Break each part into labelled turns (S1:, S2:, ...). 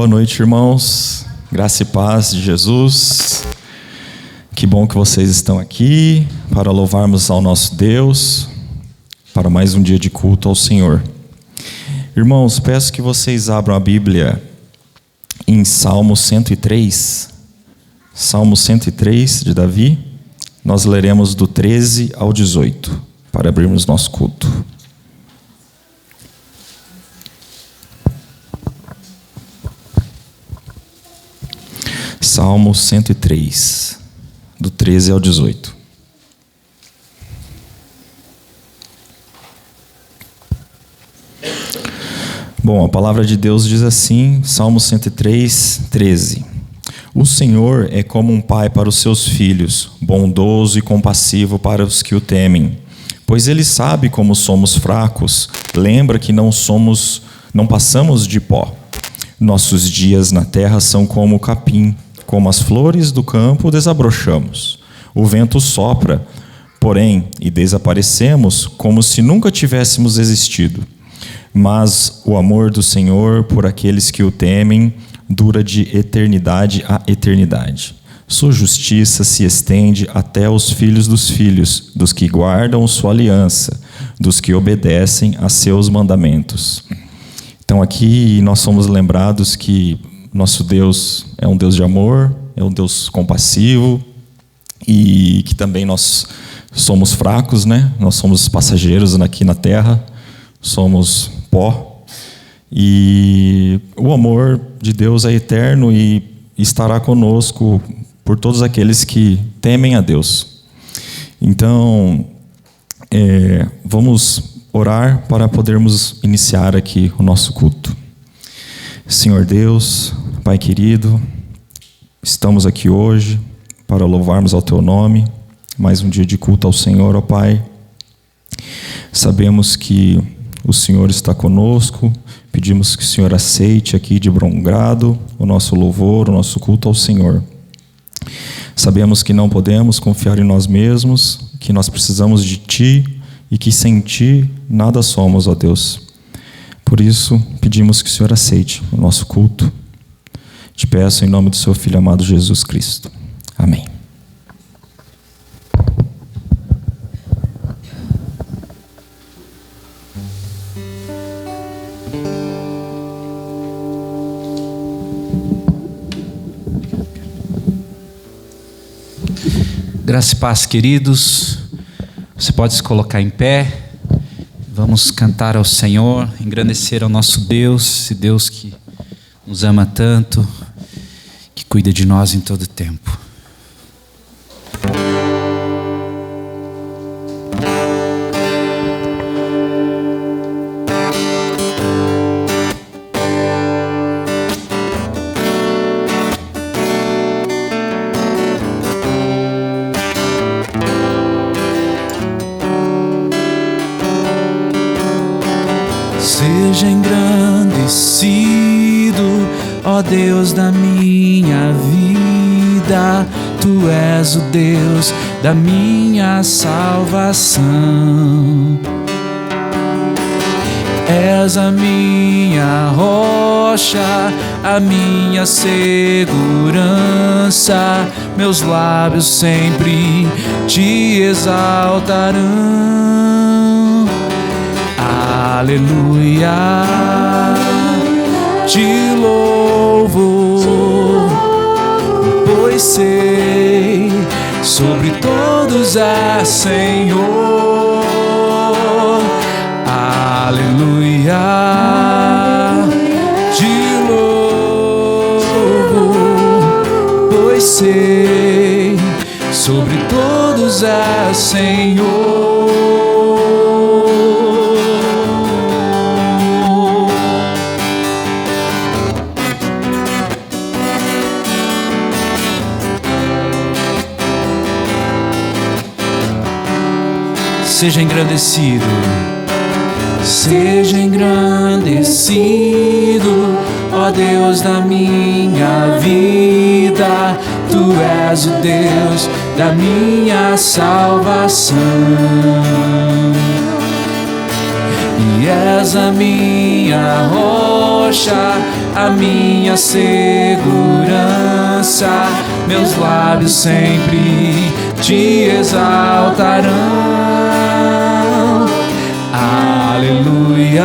S1: Boa noite, irmãos. Graça e paz de Jesus. Que bom que vocês estão aqui para louvarmos ao nosso Deus, para mais um dia de culto ao Senhor. Irmãos, peço que vocês abram a Bíblia em Salmo 103. Salmo 103 de Davi. Nós leremos do 13 ao 18, para abrirmos nosso culto. Salmo 103, do 13 ao 18. Bom, a palavra de Deus diz assim, Salmo 103, 13. O Senhor é como um pai para os seus filhos, bondoso e compassivo para os que o temem. Pois Ele sabe como somos fracos, lembra que não passamos de pó. Nossos dias na terra são como o capim. Como as flores do campo desabrochamos. O vento sopra, porém, e desaparecemos como se nunca tivéssemos existido. Mas o amor do Senhor por aqueles que o temem dura de eternidade a eternidade. Sua justiça se estende até os filhos, dos que guardam sua aliança, dos que obedecem a seus mandamentos. Então aqui nós somos lembrados que nosso Deus é um Deus de amor, é um Deus compassivo e que também nós somos fracos, né? Nós somos passageiros aqui na terra, somos pó e o amor de Deus é eterno e estará conosco por todos aqueles que temem a Deus. Então, vamos orar para podermos iniciar aqui o nosso culto. Senhor Deus, Pai querido, estamos aqui hoje para louvarmos ao Teu nome, mais um dia de culto ao Senhor, ó Pai. Sabemos que o Senhor está conosco, pedimos que o Senhor aceite aqui de bom grado o nosso louvor, o nosso culto ao Senhor. Sabemos que não podemos confiar em nós mesmos, que nós precisamos de Ti e que sem Ti nada somos, ó Deus. Por isso, pedimos que o Senhor aceite o nosso culto. Te peço em nome do Seu Filho amado Jesus Cristo. Amém.
S2: Graça e paz, queridos. Você pode se colocar em pé. Vamos cantar ao Senhor, engrandecer ao nosso Deus, esse Deus que nos ama tanto, que cuida de nós em todo tempo.
S3: Seja engrandecido, ó Deus da minha vida, Tu és o Deus da minha salvação. És a minha rocha, a minha segurança, meus lábios sempre Te exaltarão. Aleluia, Te louvo, pois sei, sobre todos é Senhor. Aleluia, Te louvo, pois sei, sobre todos é Senhor. Seja engrandecido, seja engrandecido, ó Deus da minha vida, Tu és o Deus da minha salvação. E és a minha rocha, rocha, a minha segurança. Meus lábios sempre te exaltarão. Aleluia,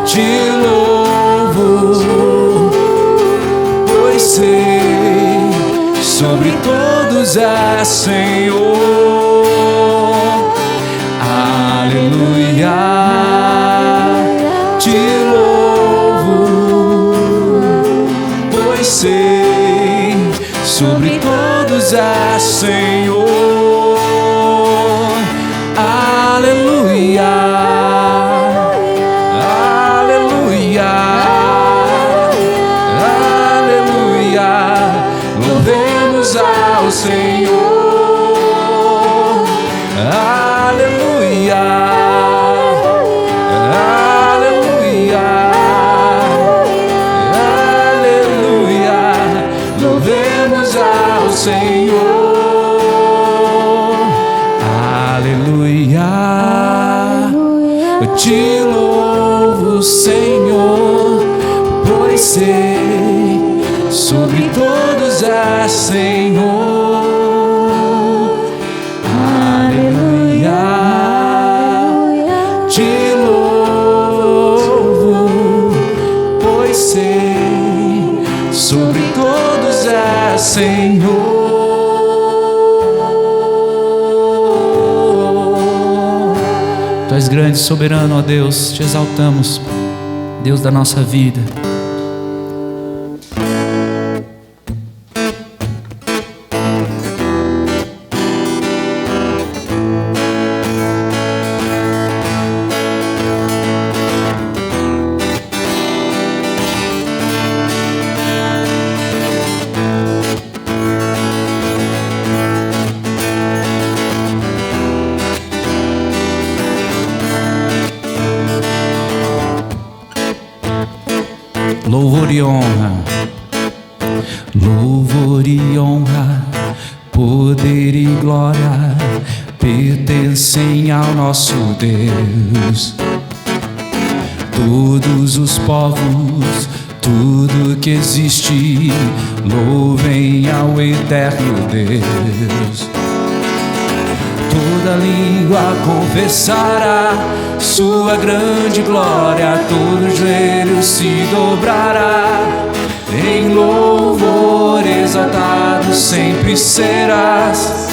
S3: te louvo, pois sei, sobre todos é Senhor. Aleluia, te louvo, pois sei, sobre todos é Senhor. Aleluia, aleluia, aleluia, louvemos ao Senhor. Aleluia, aleluia, aleluia, louvemos ao Senhor. Aleluia, eu te louvo, Senhor, pois sei, sobre todos é Senhor. Aleluia, te louvo, pois sei, sobre todos é Senhor. Tu és grande e soberano, ó Deus, te exaltamos, Deus da nossa vida. Louvor e honra, louvor e honra, poder e glória pertencem ao nosso Deus. Todos os povos, tudo que existe, louvem ao eterno Deus. Toda língua confessará sua grande glória, todo joelho se dobrará. Em louvor exaltado sempre serás,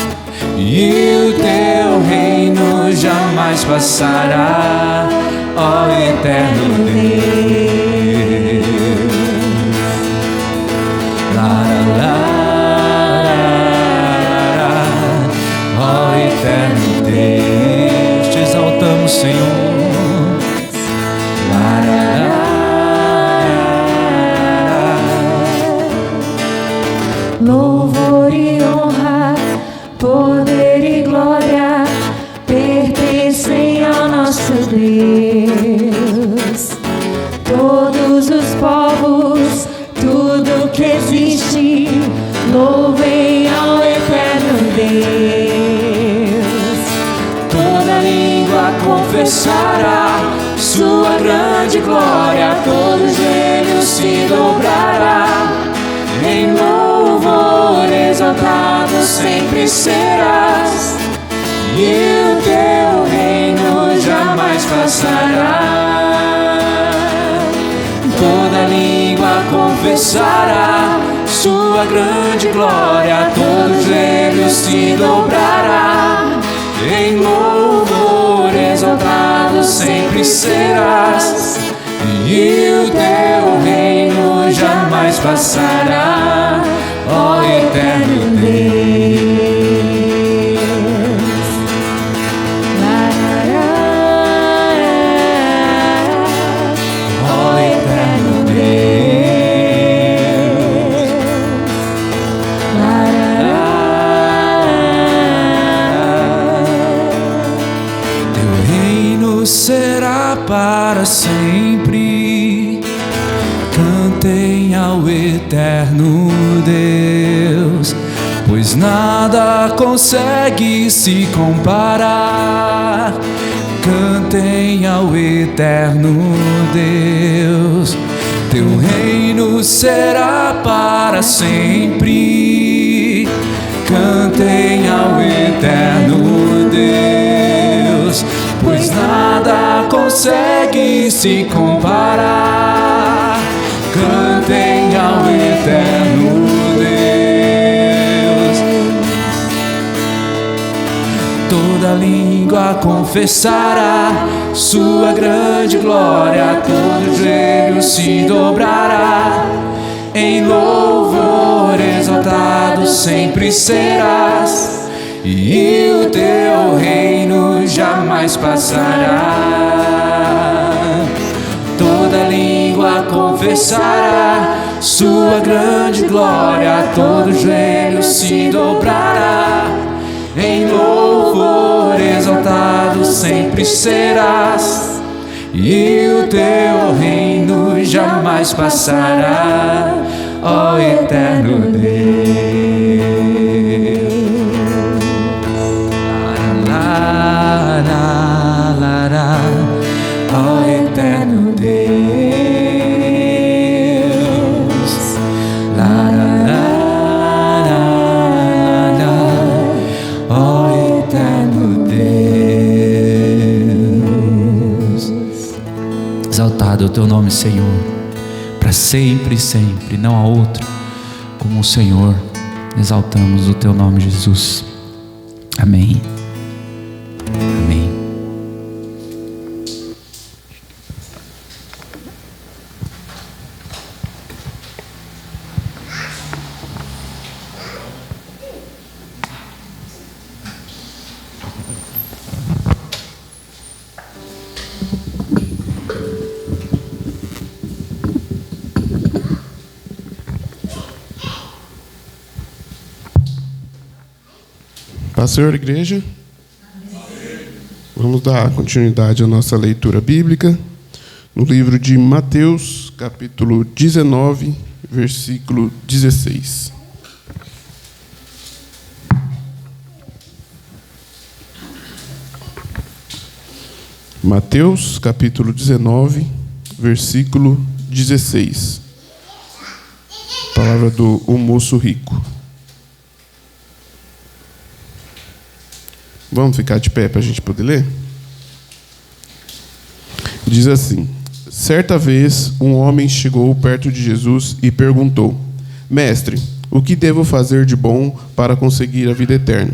S3: e o teu reino jamais passará, ó eterno Deus. Ó eterno Deus, te exaltamos, Senhor.
S4: Louvor e honra, poder e glória pertencem ao nosso Deus. Todos os povos, tudo que existe, louvem ao eterno Deus. Toda língua confessará sua grande glória, todo joelho se dobrará. Em louvor exaltado sempre serás, e o teu reino jamais passará. Toda língua confessará sua grande glória, todo joelho se dobrará. Em louvor exaltado sempre serás, e o teu reino jamais passará, ó eterno Deus. Ó eterno Deus. Teu reino será para sempre. Cantem ao eterno Deus, pois nada consegue se comparar. cantem ao eterno Deus. Teu reino será para sempre. Cantem ao eterno Deus, pois nada consegue se comparar. Cantem ao eterno Deus. Toda língua confessará sua grande glória, todo joelho se dobrará. Em louvor exaltado sempre serás, e o teu reino jamais passará. Toda língua confessará sua grande glória, todo joelho se dobrará. Em louvor exaltado sempre serás, e o teu reino jamais passará, ó eterno Deus. Lá, lá, lá, lá, ó eterno Deus. Lá, lá, lá, lá, lá, ó eterno Deus.
S3: Exaltado é o teu nome, Senhor, para sempre e sempre. Não há outro como o Senhor. Exaltamos o teu nome, Jesus. Amém. Amém.
S5: Paz, Senhor, igreja. Vamos dar continuidade à nossa leitura bíblica no livro de Mateus, capítulo 19, versículo 16. Mateus, capítulo 19, versículo 16. Palavra do O Moço Rico. Vamos ficar de pé para a gente poder ler? Diz assim: certa vez um homem chegou perto de Jesus e perguntou: Mestre, o que devo fazer de bom para conseguir a vida eterna?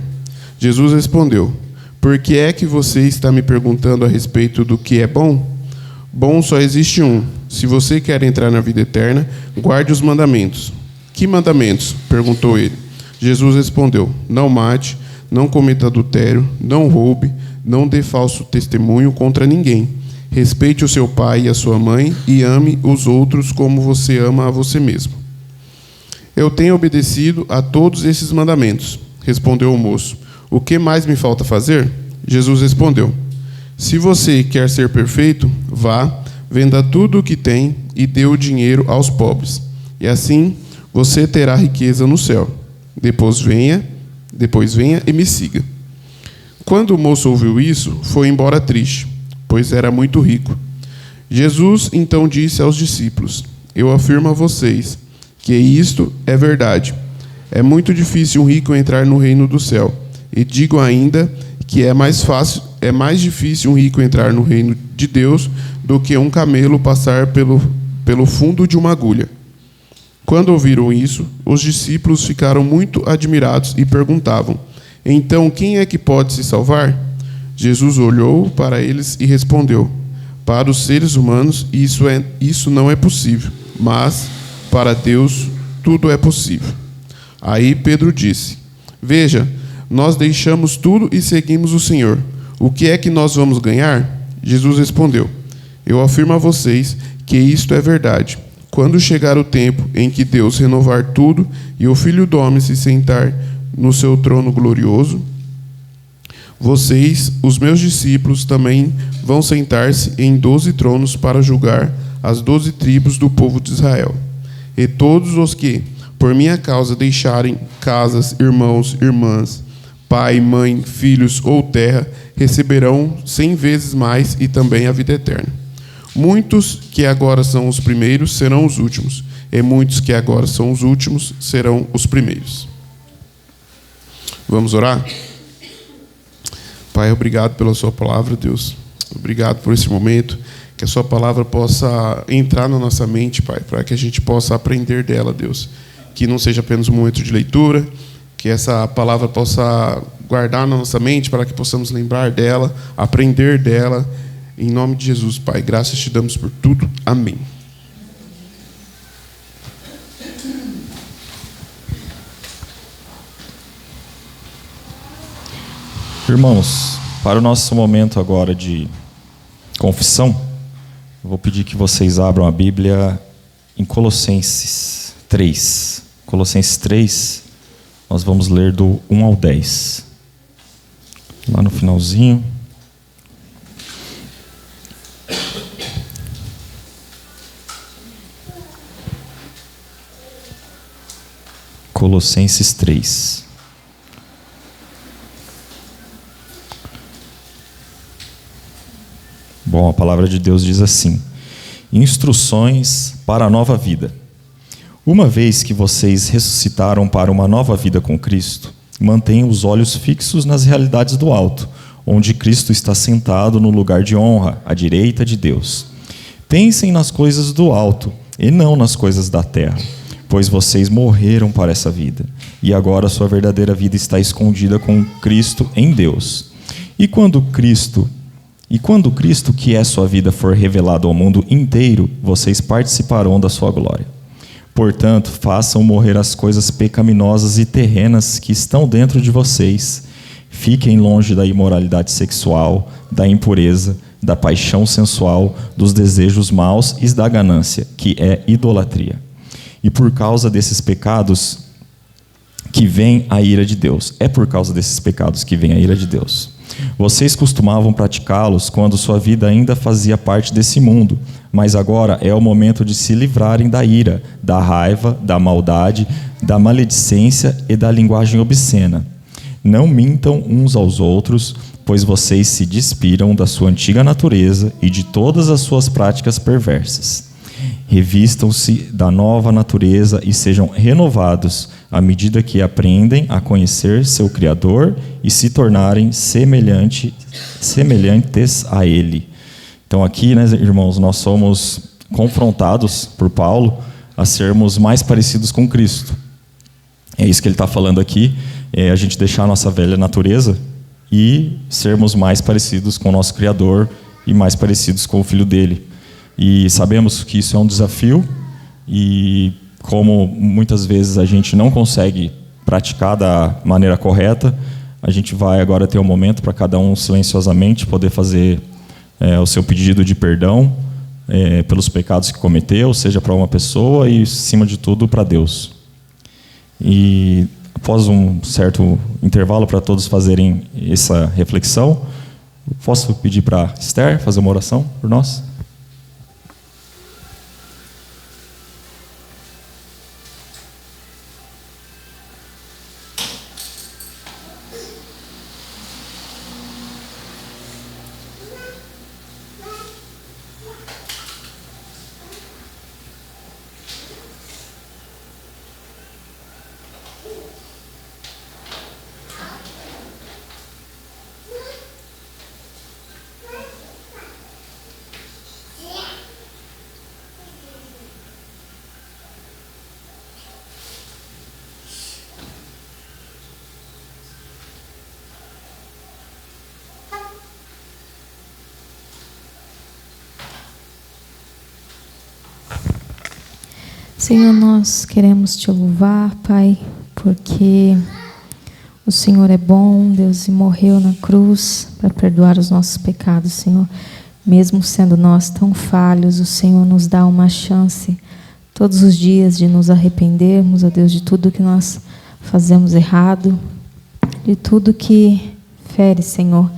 S5: Jesus respondeu: por que é que você está me perguntando a respeito do que é bom? Bom só existe um. Se você quer entrar na vida eterna, guarde os mandamentos. Que mandamentos? Perguntou ele. Jesus respondeu: não mate, não cometa adultério, não roube, não dê falso testemunho contra ninguém. Respeite o seu pai e a sua mãe e ame os outros como você ama a você mesmo. Eu tenho obedecido a todos esses mandamentos, respondeu o moço. O que mais me falta fazer? Jesus respondeu: se você quer ser perfeito, vá, venda tudo o que tem e dê o dinheiro aos pobres. E assim você terá riqueza no céu. Depois venha e me siga. Quando o moço ouviu isso, foi embora triste, pois era muito rico. Jesus então disse aos discípulos: eu afirmo a vocês que isto é verdade. É muito difícil um rico entrar no reino do céu. E digo ainda que é mais difícil um rico entrar no reino de Deus do que um camelo passar pelo fundo de uma agulha. Quando ouviram isso, os discípulos ficaram muito admirados e perguntavam: então, quem é que pode se salvar? Jesus olhou para eles e respondeu: para os seres humanos isso não é possível, mas para Deus tudo é possível. Aí Pedro disse: veja, nós deixamos tudo e seguimos o Senhor. O que é que nós vamos ganhar? Jesus respondeu: eu afirmo a vocês que isto é verdade. Quando chegar o tempo em que Deus renovar tudo e o Filho do Homem se sentar no seu trono glorioso, vocês, os meus discípulos, também vão sentar-se em 12 tronos para julgar as 12 tribos do povo de Israel. E todos os que, por minha causa, deixarem casas, irmãos, irmãs, pai, mãe, filhos ou terra, receberão 100 vezes mais e também a vida eterna. Muitos que agora são os primeiros serão os últimos, e muitos que agora são os últimos serão os primeiros. Vamos orar? Pai, obrigado pela sua palavra, Deus. Obrigado por esse momento. Que a sua palavra possa entrar na nossa mente, Pai, para que a gente possa aprender dela, Deus. Que não seja apenas um momento de leitura, que essa palavra possa guardar na nossa mente para que possamos lembrar dela, aprender dela. Em nome de Jesus, Pai, graças te damos por tudo. Amém.
S1: Irmãos, para o nosso momento agora de confissão, eu vou pedir que vocês abram a Bíblia em Colossenses 3. Colossenses 3, nós vamos ler do 1 ao 10. Lá no finalzinho. Colossenses 3. Bom, a palavra de Deus diz assim: instruções para a nova vida. Uma vez que vocês ressuscitaram para uma nova vida com Cristo, mantenham os olhos fixos nas realidades do alto, onde Cristo está sentado no lugar de honra, à direita de Deus. Pensem nas coisas do alto e não nas coisas da terra, pois vocês morreram para essa vida, e agora sua verdadeira vida está escondida com Cristo em Deus. E quando Cristo, que é sua vida, for revelado ao mundo inteiro, vocês participarão da sua glória. Portanto, façam morrer as coisas pecaminosas e terrenas que estão dentro de vocês. Fiquem longe da imoralidade sexual, da impureza, da paixão sensual, dos desejos maus e da ganância, que é idolatria. E por causa desses pecados que vem a ira de Deus. É por causa desses pecados que vem a ira de Deus. Vocês costumavam praticá-los quando sua vida ainda fazia parte desse mundo, mas agora é o momento de se livrarem da ira, da raiva, da maldade, da maledicência e da linguagem obscena. Não mintam uns aos outros, pois vocês se despiram da sua antiga natureza e de todas as suas práticas perversas. Revistam-se da nova natureza e sejam renovados à medida que aprendem a conhecer seu Criador e se tornarem semelhantes a Ele. Então aqui, né, irmãos, nós somos confrontados por Paulo a sermos mais parecidos com Cristo. É isso que ele está falando aqui, é a gente deixar a nossa velha natureza e sermos mais parecidos com o nosso Criador e mais parecidos com o Filho dele. E sabemos que isso é um desafio, e como muitas vezes a gente não consegue praticar da maneira correta, a gente vai agora ter um momento para cada um silenciosamente poder fazer o seu pedido de perdão pelos pecados que cometeu, seja para uma pessoa e, acima de tudo, para Deus. E após um certo intervalo para todos fazerem essa reflexão, posso pedir para Esther fazer uma oração por nós?
S4: Senhor, nós queremos te louvar, Pai, porque o Senhor é bom, Deus, e morreu na cruz para perdoar os nossos pecados, Senhor. Mesmo sendo nós tão falhos, o Senhor nos dá uma chance todos os dias de nos arrependermos, ó Deus, de tudo que nós fazemos errado, de tudo que fere, Senhor,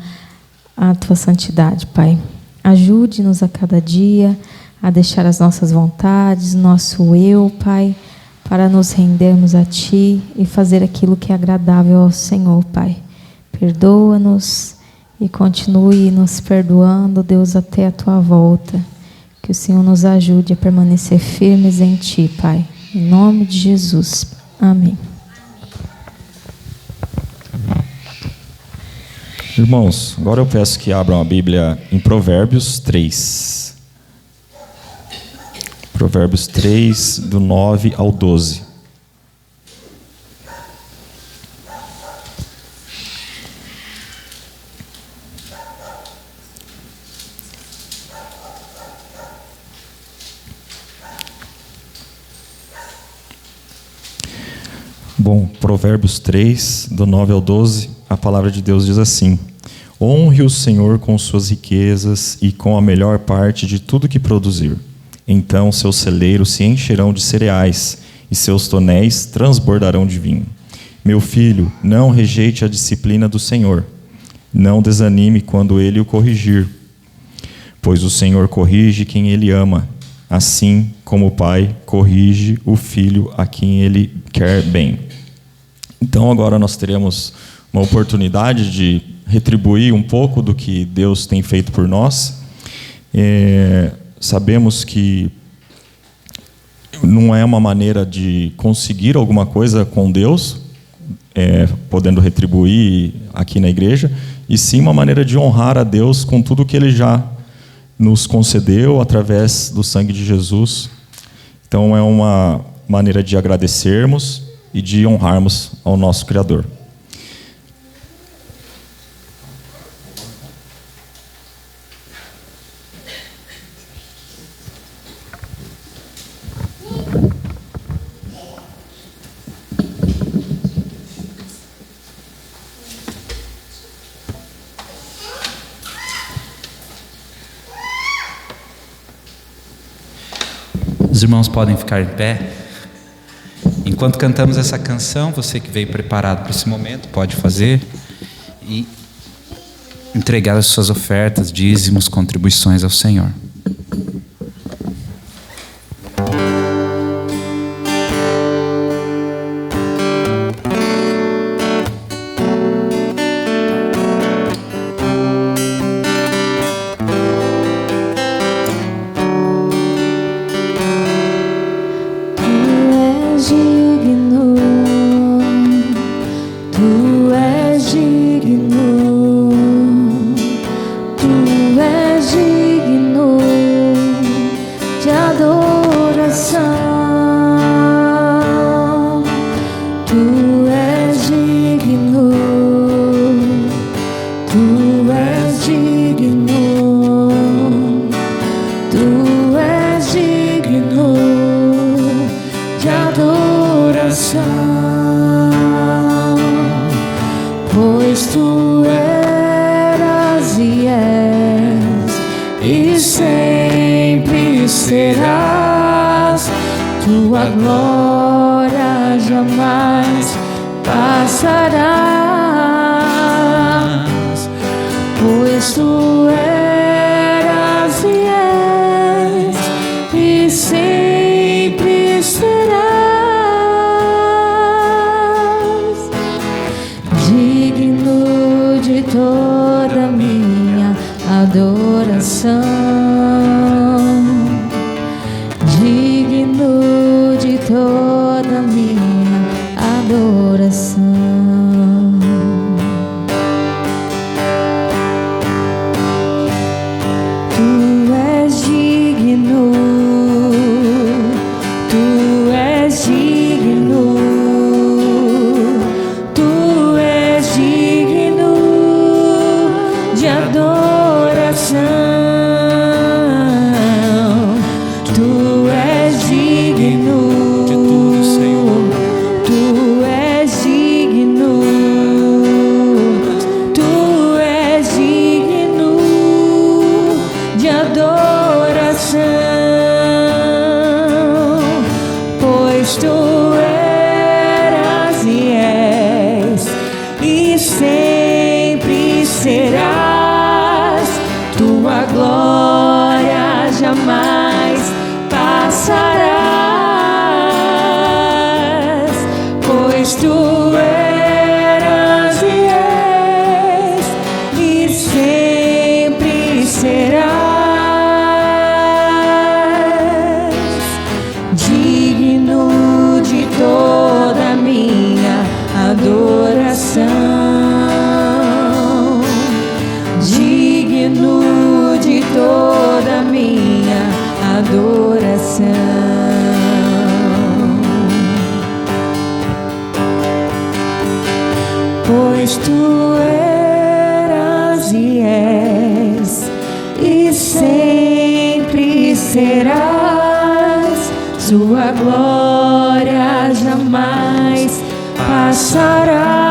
S4: a tua santidade, Pai. Ajude-nos a cada dia a deixar as nossas vontades, nosso eu, Pai, para nos rendermos a Ti e fazer aquilo que é agradável ao Senhor, Pai. Perdoa-nos e continue nos perdoando, Deus, até a tua volta. Que o Senhor nos ajude a permanecer firmes em ti, Pai. Em nome de Jesus. Amém.
S1: Irmãos, agora eu peço que abram a Bíblia em Provérbios 3. Provérbios 3, do 9 ao 12. Bom, Provérbios 3, do 9 ao 12, a palavra de Deus diz assim: Honre o Senhor com suas riquezas e com a melhor parte de tudo que produzir. Então seus celeiros se encherão de cereais e seus tonéis transbordarão de vinho. Meu filho, não rejeite a disciplina do Senhor. Não desanime quando Ele o corrigir, pois o Senhor corrige quem Ele ama, assim como o pai corrige o filho a quem Ele quer bem. Então agora nós teremos uma oportunidade de retribuir um pouco do que Deus tem feito por nós. Sabemos que não é uma maneira de conseguir alguma coisa com Deus, podendo retribuir aqui na igreja, e sim uma maneira de honrar a Deus com tudo que Ele já nos concedeu através do sangue de Jesus. Então é uma maneira de agradecermos e de honrarmos ao nosso Criador.
S2: Os irmãos podem ficar em pé. Enquanto cantamos essa canção, você que veio preparado para esse momento, pode fazer e entregar as suas ofertas, dízimos, contribuições ao Senhor.
S6: Pois tu eras e és e sempre serás, tua glória jamais passarás. Pois tu eras e és e sempre serás digno de toda minha adoração, digno de toda minha adoração. Tu és digno, tu és digno, tu és digno de adoração. Tu és digno
S2: de tudo, Senhor.
S6: Tu és digno, tu és digno de adoração, pois tu eras e és e sempre serás, tua glória jamais passarás, pois tu eras e sempre serás digno de toda minha adoração, digno de toda minha adoração. Pois tu eras e és e sempre serás, sua glória jamais passarás.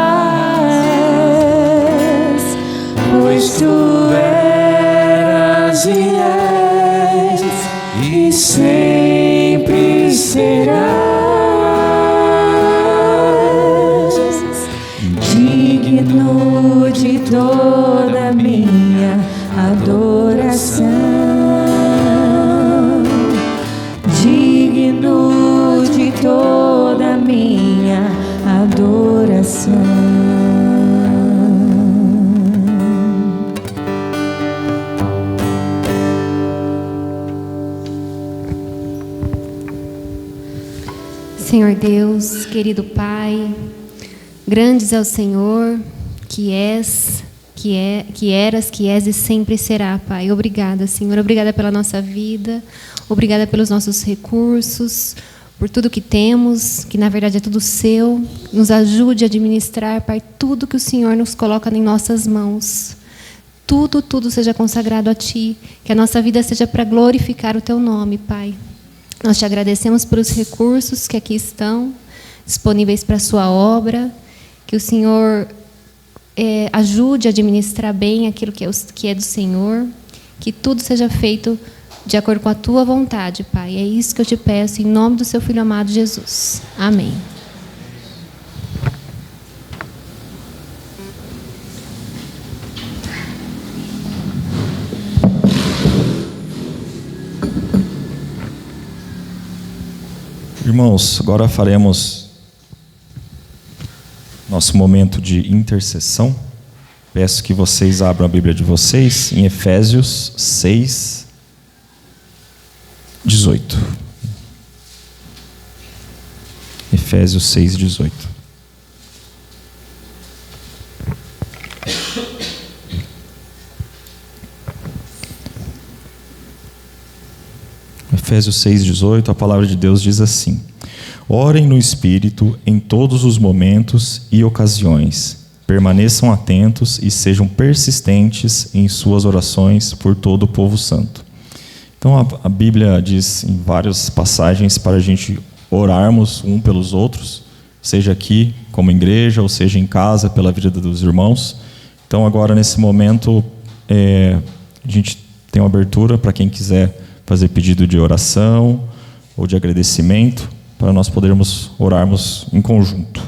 S6: Pois tu eras e és e sempre serás digno de toda minha adoração, digno de toda minha adoração.
S7: Senhor Deus, querido Pai, grandes é o Senhor, que és, que eras, que és e sempre será, Pai. Obrigada, Senhor. Obrigada pela nossa vida. Obrigada pelos nossos recursos, por tudo que temos, que na verdade é tudo seu. Nos ajude a administrar, Pai, tudo que o Senhor nos coloca em nossas mãos. Tudo seja consagrado a Ti. Que a nossa vida seja para glorificar o Teu nome, Pai. Nós te agradecemos pelos recursos que aqui estão disponíveis para a sua obra. Que o Senhor ajude a administrar bem aquilo que é do Senhor, que tudo seja feito de acordo com a Tua vontade, Pai. É isso que eu te peço, em nome do Seu Filho amado Jesus. Amém.
S1: Irmãos, agora faremos nosso momento de intercessão. Peço que vocês abram a Bíblia de vocês em Efésios 6, 18. Efésios 6, 18. Efésios 6, 18, a palavra de Deus diz assim: orem no Espírito em todos os momentos e ocasiões. Permaneçam atentos e sejam persistentes em suas orações por todo o povo santo. Então a Bíblia diz em várias passagens para a gente orarmos um pelos outros, seja aqui como igreja ou seja em casa pela vida dos irmãos. Então agora nesse momento a gente tem uma abertura para quem quiser fazer pedido de oração ou de agradecimento, para nós podermos orarmos em conjunto.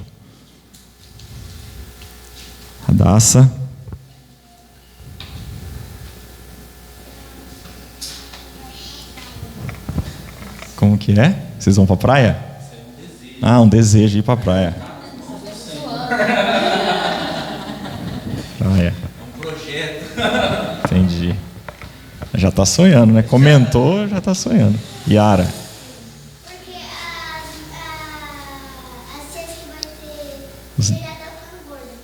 S1: Radassa. Como que é? Vocês vão para a praia? Um desejo de ir para a praia. Praia.
S2: É um projeto.
S1: Entendi. Já está sonhando, né? Comentou, já está sonhando. Yara.
S8: Porque a ciência que vai ter ele até ficando gordo.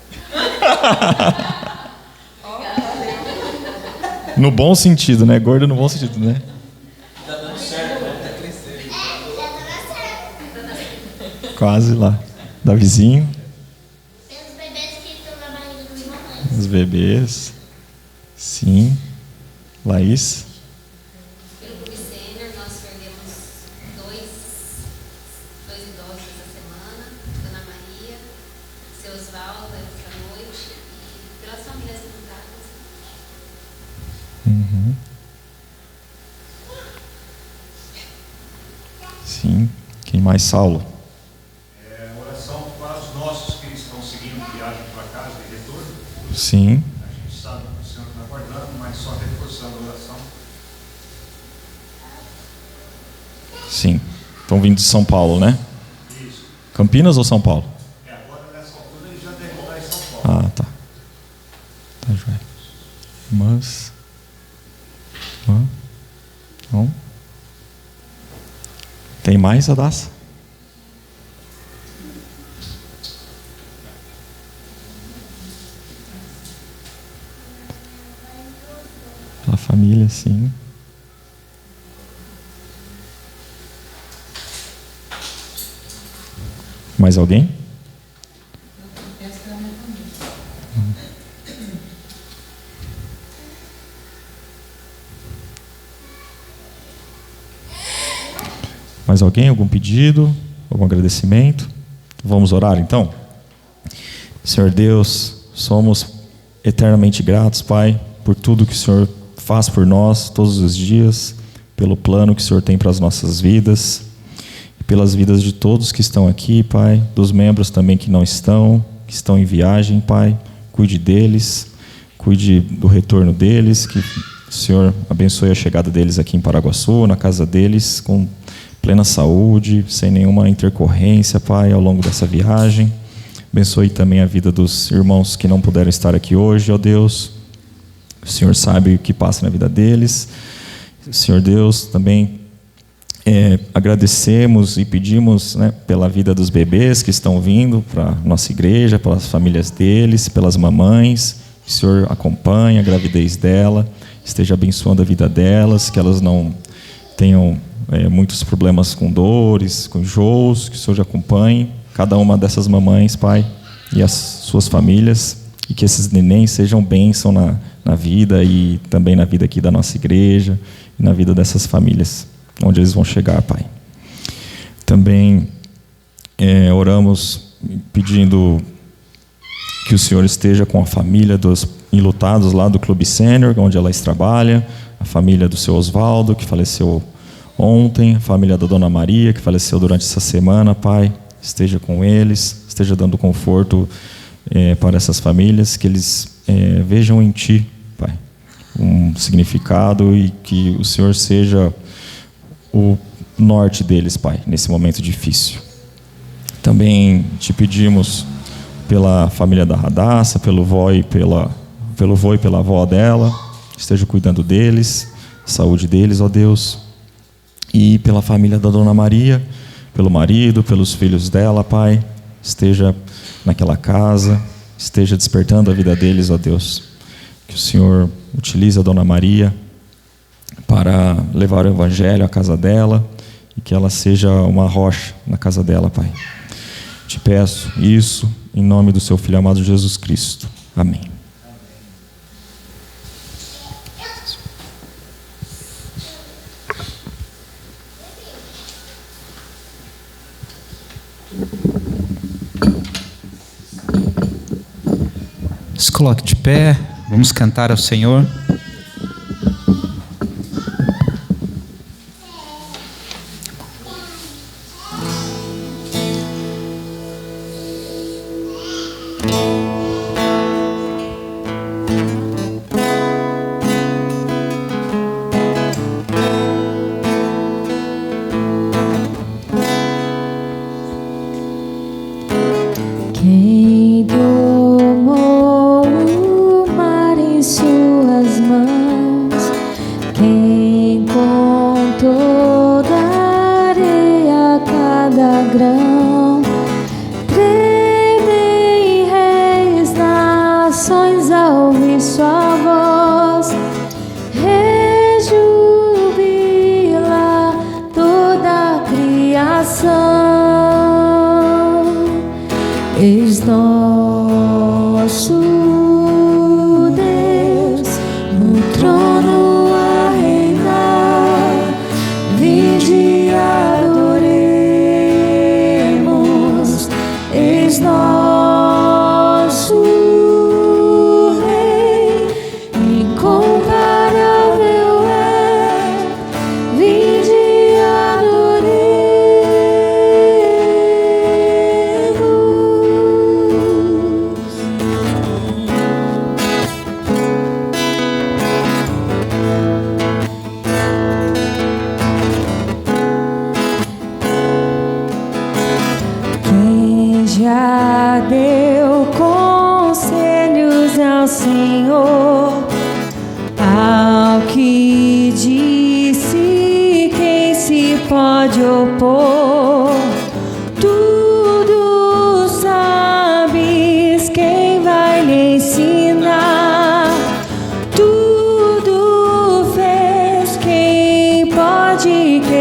S1: No bom sentido, né? Gorda no bom sentido, né?
S2: Tá dando certo, vai até crescer.
S8: Já tá na certa.
S1: Quase lá. Davizinho.
S8: Tem os bebês que estão na barriga dos mamães.
S1: Os bebês. Sim. Laís.
S7: Pelo Clube Sênior, nós perdemos dois idosos essa semana, Dona Maria, seu Osvaldo, essa noite, e pelas famílias lembradas.
S1: Sim. Quem mais? Saulo.
S9: Oração para os nossos que estão seguindo viagem para casa e retorno.
S1: Sim.
S9: A gente sabe que o Senhor está guardando, mas só reforçando a oração.
S1: Sim. Estão vindo de São Paulo, né?
S9: Isso.
S1: Campinas ou São Paulo?
S9: Agora nessa altura ele já deve estar em São Paulo.
S1: Tá. Tá, joia. Mas... Não? Tem mais, Adassa? Pela família, sim. Mais alguém? Mais alguém? Algum pedido? Algum agradecimento? Vamos orar então? Senhor Deus, somos eternamente gratos, Pai, por tudo que o Senhor faz por nós todos os dias, pelo plano que o Senhor tem para as nossas vidas, e pelas vidas de todos que estão aqui, Pai, dos membros também que não estão, que estão em viagem, Pai. Cuide deles, cuide do retorno deles, que o Senhor abençoe a chegada deles aqui em Paraguaçu, na casa deles, com plena saúde, sem nenhuma intercorrência, Pai, ao longo dessa viagem. Abençoe também a vida dos irmãos que não puderam estar aqui hoje, ó Deus. O Senhor sabe o que passa na vida deles. Senhor Deus, também agradecemos e pedimos, né, pela vida dos bebês que estão vindo para a nossa igreja, pelas famílias deles, pelas mamães. Que o Senhor acompanhe a gravidez dela, esteja abençoando a vida delas, que elas não tenham muitos problemas com dores, com enjoos, que o Senhor acompanhe cada uma dessas mamães, Pai, e as suas famílias, e que esses nenéns sejam bênção na vida e também na vida aqui da nossa igreja e na vida dessas famílias, onde eles vão chegar, Pai. Também oramos pedindo que o Senhor esteja com a família dos enlutados lá do Clube Sênior, onde ela trabalha, a família do seu Osvaldo, que faleceu ontem, a família da Dona Maria, que faleceu durante essa semana, Pai, esteja com eles, esteja dando conforto para essas famílias, que eles vejam em Ti, Pai, um significado e que o Senhor seja o norte deles, Pai, nesse momento difícil. Também Te pedimos pela família da Radassa, pelo vô e pela avó dela, esteja cuidando deles, saúde deles, ó Deus. E pela família da Dona Maria, pelo marido, pelos filhos dela, Pai, esteja naquela casa, esteja despertando a vida deles, ó Deus. Que o Senhor utilize a Dona Maria para levar o Evangelho à casa dela e que ela seja uma rocha na casa dela, Pai. Te peço isso em nome do Seu Filho amado Jesus Cristo. Amém.
S2: Se coloque de pé, vamos cantar ao Senhor.
S6: Quem tomou o mar em suas mãos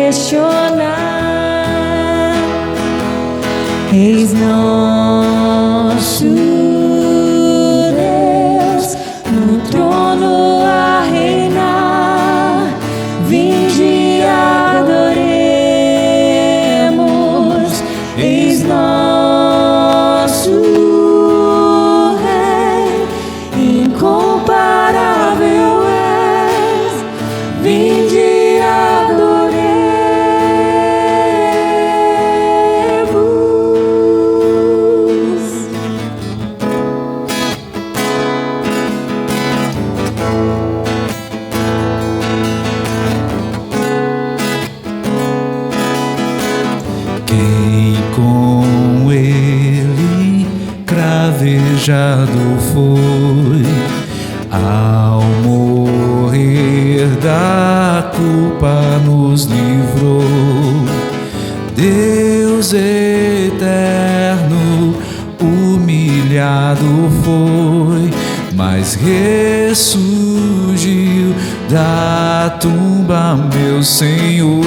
S6: questionar. Eis nosso Deus no trono a reinar. Vinde e adoremos. Eis nosso Rei, incomparável és. Vinde e adoremos.
S3: Quem com ele cravejado foi, ao morrer da culpa nos livrou. Deus eterno, humilhado foi, mas ressurgiu da tumba, meu Senhor.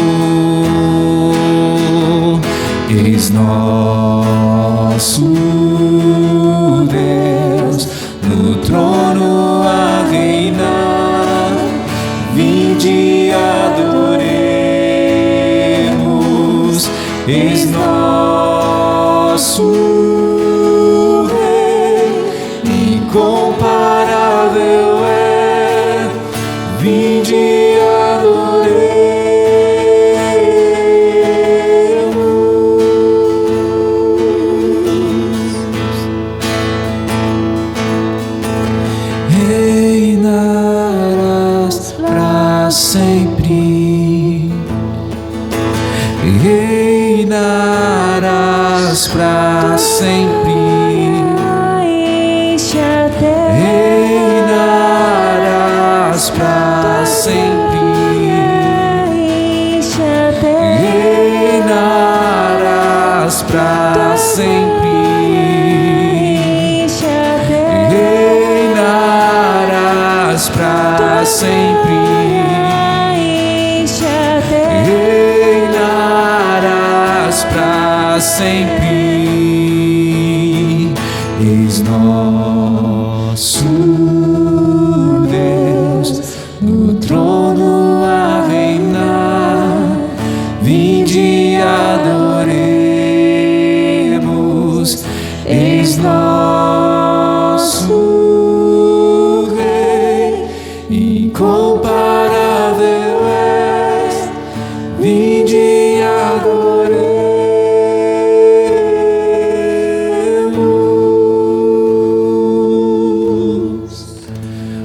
S3: Eis nosso Deus no trono a reinar. Vinde e adoremos. Eis nosso Rei, incomparável é. Vinde e adoremos. Reinarás para sempre. Reinarás para sempre.
S6: Enche a terra.
S3: Reinarás para sempre.
S6: Enche a terra.
S3: Reinarás para sempre.
S6: Enche a terra.
S3: Reinarás para sempre.
S6: Enche a terra.
S3: Reinarás para sempre. Eis nosso Deus no trono a reinar. Vinde e adoremos. Eis nosso Rei, incomparável és. Vinde e adoremos.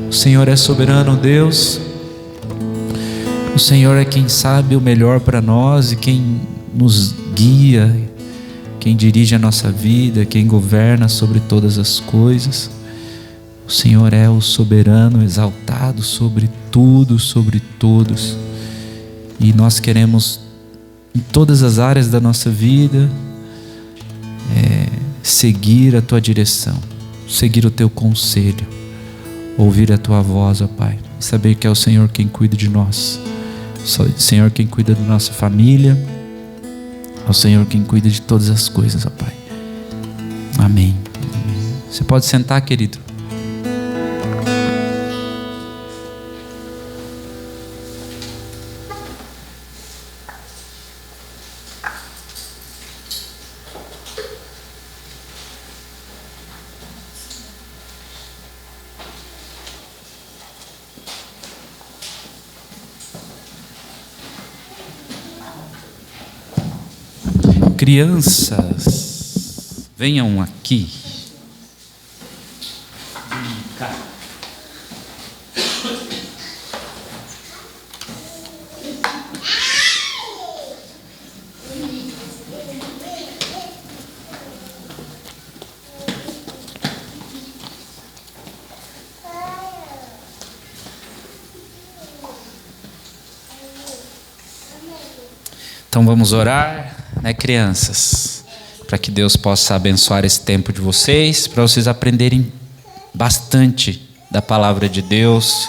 S3: O Senhor é soberano Deus. O Senhor é quem sabe o melhor para nós e quem nos guia, quem dirige a nossa vida, quem governa sobre todas as coisas. O Senhor é o soberano, exaltado sobre tudo, sobre todos. E nós queremos, em todas as áreas da nossa vida, seguir a Tua direção, seguir o Teu conselho, ouvir a Tua voz, ó Pai, e saber que é o Senhor quem cuida de nós, o Senhor quem cuida da nossa família, é o Senhor quem cuida de todas as coisas, ó Pai. Amém. Amém. Você pode sentar, querido. Crianças, venham aqui. Então vamos orar, né, crianças? Para que Deus possa abençoar esse tempo de vocês, para vocês aprenderem bastante da palavra de Deus,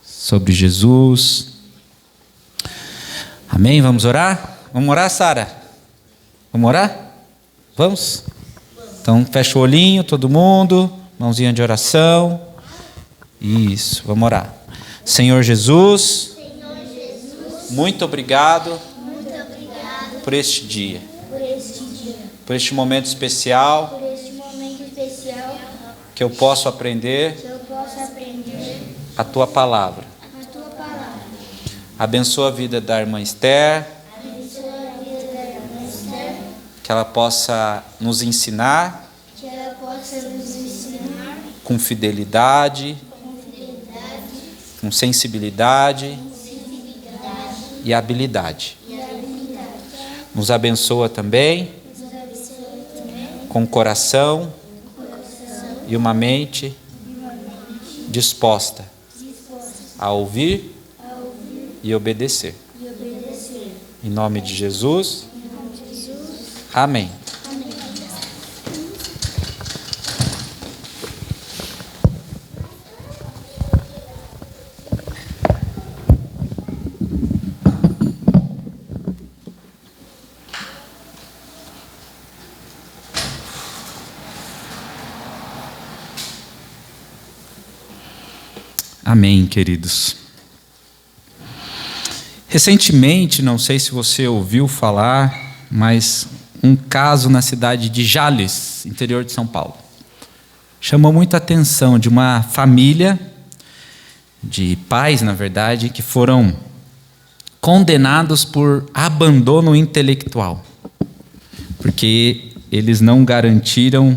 S3: sobre Jesus.
S2: Amém? Vamos orar? Vamos orar, Sara? Vamos orar? Vamos? Então fecha o olhinho, todo mundo, mãozinha de oração. Isso, vamos orar. Senhor Jesus, muito obrigado por este dia, por este momento especial, que eu posso aprender a Tua palavra. Abençoa a vida da irmã Esther, que ela possa nos ensinar com fidelidade, com sensibilidade e habilidade. Nos abençoa também com o coração e uma mente disposta a ouvir e obedecer. Em nome de Jesus. Amém.
S3: Amém, queridos. Recentemente, não sei se você ouviu falar, mas um caso na cidade de Jales, interior de São Paulo, chamou muita atenção de uma família de pais, na verdade, que foram condenados por abandono intelectual, porque eles não garantiram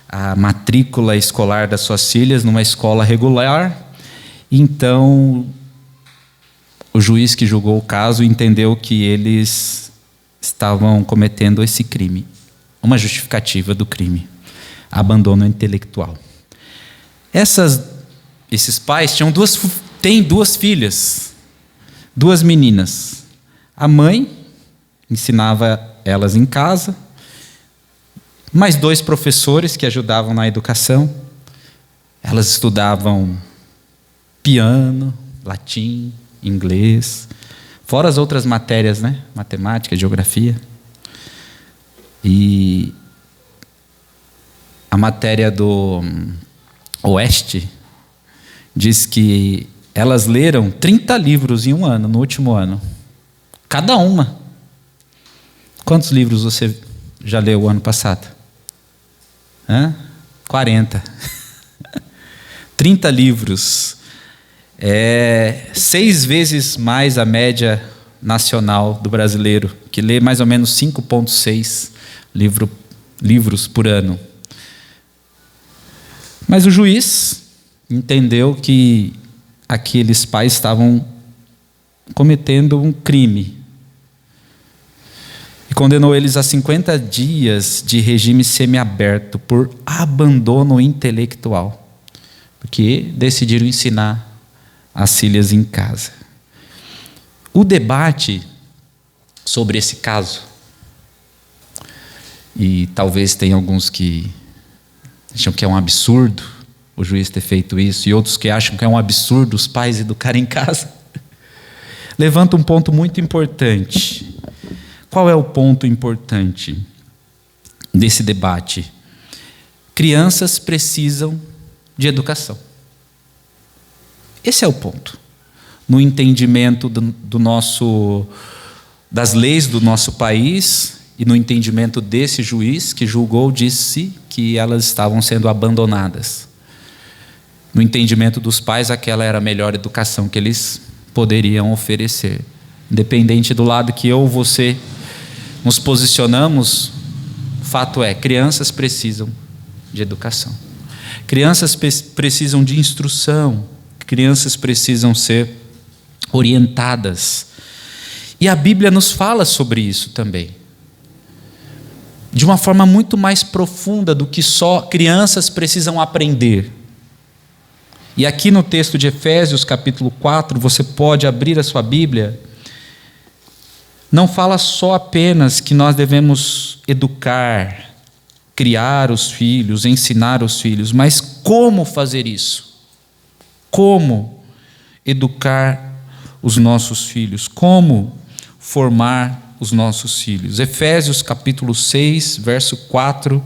S3: a matrícula escolar das suas filhas numa escola regular. Então, o juiz que julgou o caso entendeu que eles estavam cometendo esse crime, uma justificativa do crime, abandono intelectual. Esses pais têm duas filhas, duas meninas. A mãe ensinava elas em casa, mais 2 professores que ajudavam na educação. Elas estudavam piano, latim, inglês, fora as outras matérias, né? Matemática, geografia. E a matéria do Oeste diz que elas leram 30 livros em um ano, no último ano. Cada uma. Quantos livros você já leu o ano passado? 40. 30 livros. 6 vezes mais a média nacional do brasileiro, que lê mais ou menos 5,6 livros por ano. Mas o juiz entendeu que aqueles pais estavam cometendo um crime e condenou eles a 50 dias de regime semiaberto por abandono intelectual, porque decidiram ensinar as filhas em casa. O debate sobre esse caso, e talvez tenha alguns que acham que é um absurdo o juiz ter feito isso, e outros que acham que é um absurdo os pais educarem em casa, levanta um ponto muito importante. Qual é o ponto importante desse debate? Crianças precisam de educação. Esse é o ponto. No entendimento das leis do nosso país e no entendimento desse juiz que julgou, disse que elas estavam sendo abandonadas. No entendimento dos pais, aquela era a melhor educação que eles poderiam oferecer. Independente do lado que eu ou você nos posicionamos, o fato é, crianças precisam de educação. Crianças precisam de instrução. Crianças precisam ser orientadas. E a Bíblia nos fala sobre isso também. De uma forma muito mais profunda do que só crianças precisam aprender. E aqui no texto de Efésios, capítulo 4, você pode abrir a sua Bíblia. Não fala só apenas que nós devemos educar, criar os filhos, ensinar os filhos, mas como fazer isso? Como educar os nossos filhos? Como
S2: formar os nossos filhos. Efésios capítulo 6, verso 4.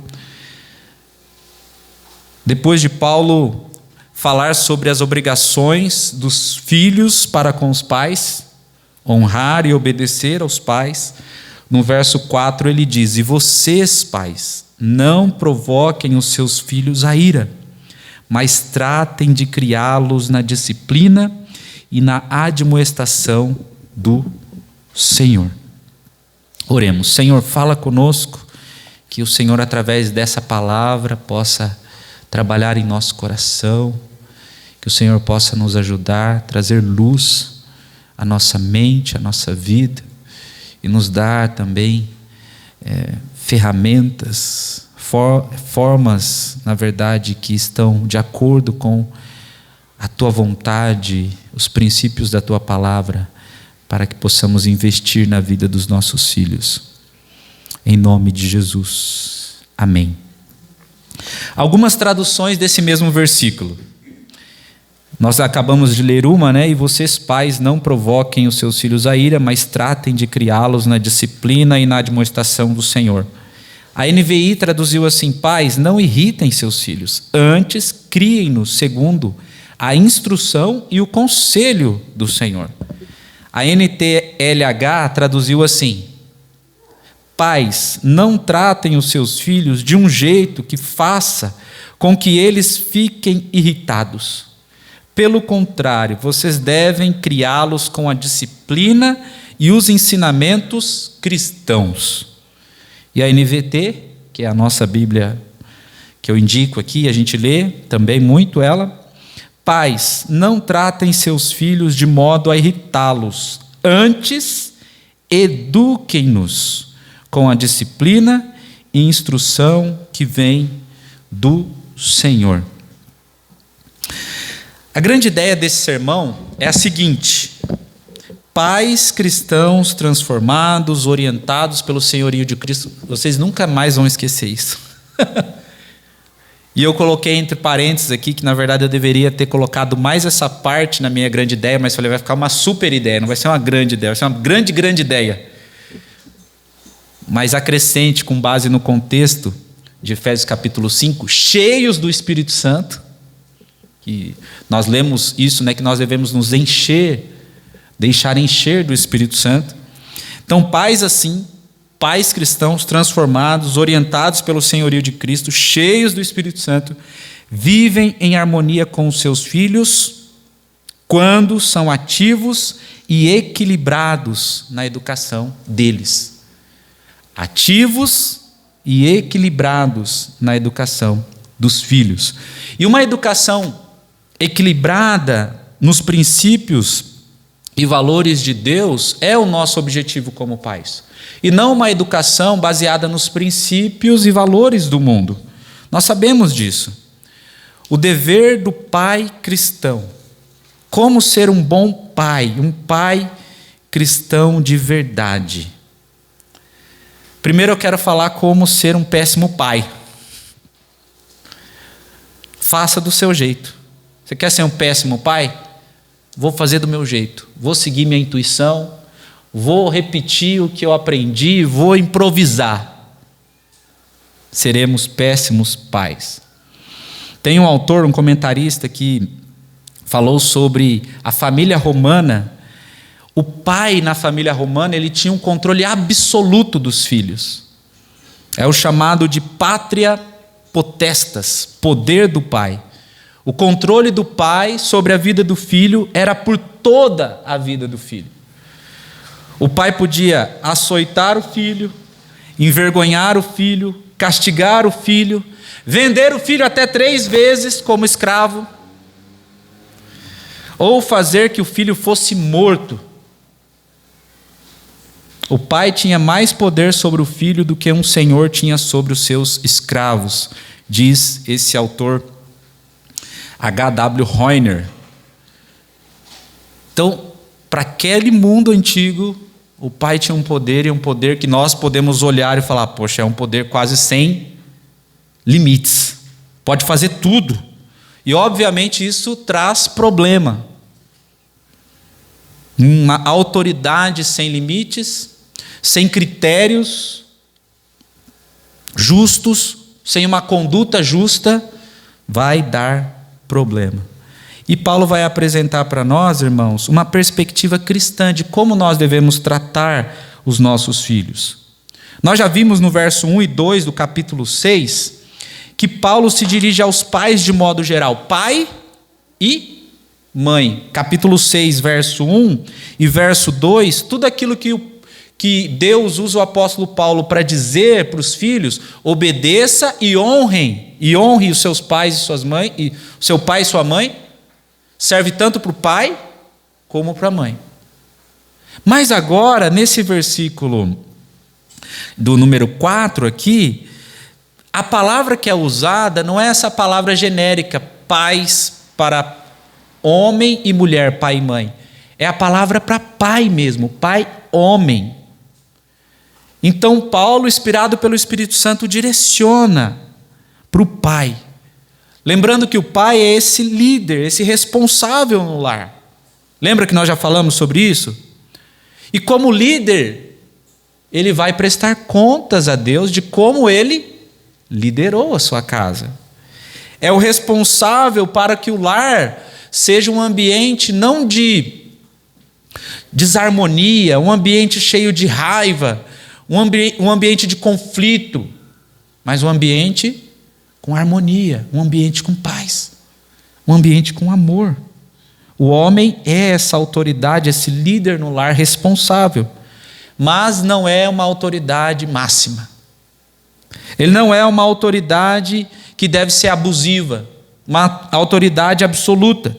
S2: Depois de Paulo falar sobre as obrigações dos filhos para com os pais, honrar e obedecer aos pais, no verso 4 ele diz: e vocês, pais, não provoquem os seus filhos a ira, mas tratem de criá-los na disciplina e na admoestação do Senhor. Oremos. Senhor, fala conosco, que o Senhor, através dessa palavra, possa trabalhar em nosso coração, que o Senhor possa nos ajudar, trazer luz à nossa mente, à nossa vida, e nos dar também ferramentas, formas, na verdade, que estão de acordo com a Tua vontade, os princípios da Tua palavra, para que possamos investir na vida dos nossos filhos. Em nome de Jesus. Amém. Algumas traduções desse mesmo versículo. Nós acabamos de ler uma, né? E vocês, pais, não provoquem os seus filhos a ira, mas tratem de criá-los na disciplina e na admoestação do Senhor. A NVI traduziu assim: pais, não irritem seus filhos, antes criem-nos segundo a instrução e o conselho do Senhor. A NTLH traduziu assim: pais, não tratem os seus filhos de um jeito que faça com que eles fiquem irritados. Pelo contrário, vocês devem criá-los com a disciplina e os ensinamentos cristãos. E a NVT, que é a nossa Bíblia que eu indico aqui, a gente lê também muito ela: pais, não tratem seus filhos de modo a irritá-los, antes eduquem-nos com a disciplina e instrução que vem do Senhor. A grande ideia desse sermão é a seguinte: pais cristãos transformados, orientados pelo senhorio de Cristo. Vocês nunca mais vão esquecer isso. E eu coloquei entre parênteses aqui que, na verdade, eu deveria ter colocado mais essa parte na minha grande ideia, mas falei, vai ficar uma super ideia, não vai ser uma grande ideia, vai ser uma grande ideia. Mas acrescente, com base no contexto de Efésios capítulo 5, cheios do Espírito Santo, que nós lemos isso, né, que nós devemos nos encher, deixar encher do Espírito Santo. Então, pais assim, pais cristãos transformados, orientados pelo senhorio de Cristo, cheios do Espírito Santo, vivem em harmonia com os seus filhos quando são ativos e equilibrados na educação deles. Ativos e equilibrados na educação dos filhos. E uma educação equilibrada nos princípios e valores de Deus é o nosso objetivo como pais. E não uma educação baseada nos princípios e valores do mundo. Nós sabemos disso. O dever do pai cristão. Como ser um bom pai, um pai cristão de verdade. Primeiro eu quero falar como ser um péssimo pai. Faça do seu jeito. Você quer ser um péssimo pai? Vou fazer do meu jeito. Vou seguir minha intuição. Vou repetir o que eu aprendi. Vou improvisar. Seremos péssimos pais. Tem um autor, um comentarista que falou sobre a família romana. O pai na família romana, ele tinha um controle absoluto dos filhos. É o chamado de pátria potestas, poder do pai. O controle do pai sobre a vida do filho era por toda a vida do filho. O pai podia açoitar o filho, envergonhar o filho, castigar o filho, vender o filho até 3 vezes como escravo, ou fazer que o filho fosse morto. O pai tinha mais poder sobre o filho do que um senhor tinha sobre os seus escravos, diz esse autor H.W. Reuner. Então, para aquele mundo antigo, o pai tinha um poder, e um poder que nós podemos olhar e falar, poxa, é um poder quase sem limites. Pode fazer tudo. E, obviamente, isso traz problema. uma autoridade sem limites, sem critérios justos, sem uma conduta justa, vai dar problema. E Paulo vai apresentar para nós, irmãos, uma perspectiva cristã de como nós devemos tratar os nossos filhos. Nós já vimos no verso 1 e 2 do capítulo 6, que Paulo se dirige aos pais de modo geral, pai e mãe. Capítulo 6, verso 1 e verso 2, tudo aquilo que Deus usa o apóstolo Paulo para dizer para os filhos: obedeça e honre os seus pais e suas mães, e seu pai e sua mãe, serve tanto para o pai como para a mãe. Mas agora, nesse versículo do número 4 aqui, a palavra que é usada não é essa palavra genérica, pais para homem e mulher, pai e mãe. É a palavra para pai mesmo, pai, homem. Então Paulo, inspirado pelo Espírito Santo, direciona para o pai. Lembrando que o pai é esse líder, esse responsável no lar. Lembra que nós já falamos sobre isso? E como líder, ele vai prestar contas a Deus de como ele liderou a sua casa. É o responsável para que o lar seja um ambiente não de desarmonia, um ambiente cheio de raiva, um ambiente de conflito, mas um ambiente com harmonia, um ambiente com paz, um ambiente com amor. O homem é essa autoridade, esse líder no lar responsável, mas não é uma autoridade máxima. Ele não é uma autoridade que deve ser abusiva, uma autoridade absoluta.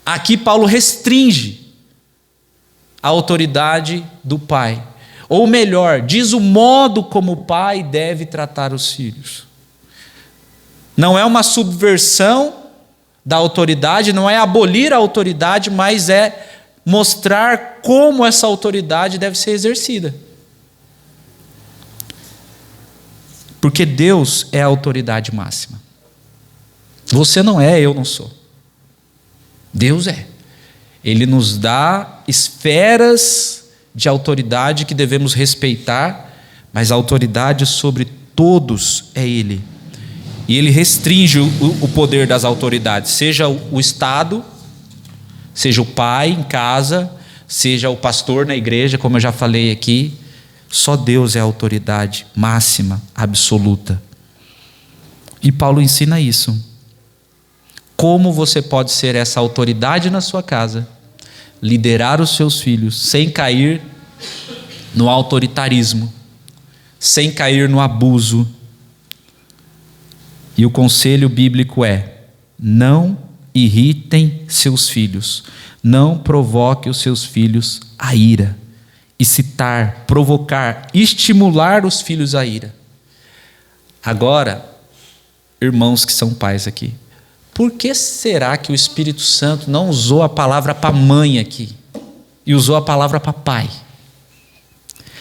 S2: Aqui Paulo restringe a autoridade do pai, ou melhor, diz o modo como o pai deve tratar os filhos. Não é uma subversão da autoridade, não é abolir a autoridade, mas é mostrar como essa autoridade deve ser exercida. Porque Deus é a autoridade máxima. Você não é, eu não sou. Deus é. Ele nos dá esferas de autoridade que devemos respeitar, mas a autoridade sobre todos é Ele. E Ele restringe o poder das autoridades, seja o Estado, seja o pai em casa, seja o pastor na igreja, como eu já falei aqui. Só Deus é a autoridade máxima, absoluta. E Paulo ensina isso. Como você pode ser essa autoridade na sua casa, liderar os seus filhos sem cair no autoritarismo, sem cair no abuso. E o conselho bíblico é: não irritem seus filhos, não provoque os seus filhos à ira. Excitar, provocar, estimular os filhos à ira. Agora, irmãos que são pais aqui, por que será que o Espírito Santo não usou a palavra para mãe aqui e usou a palavra para pai?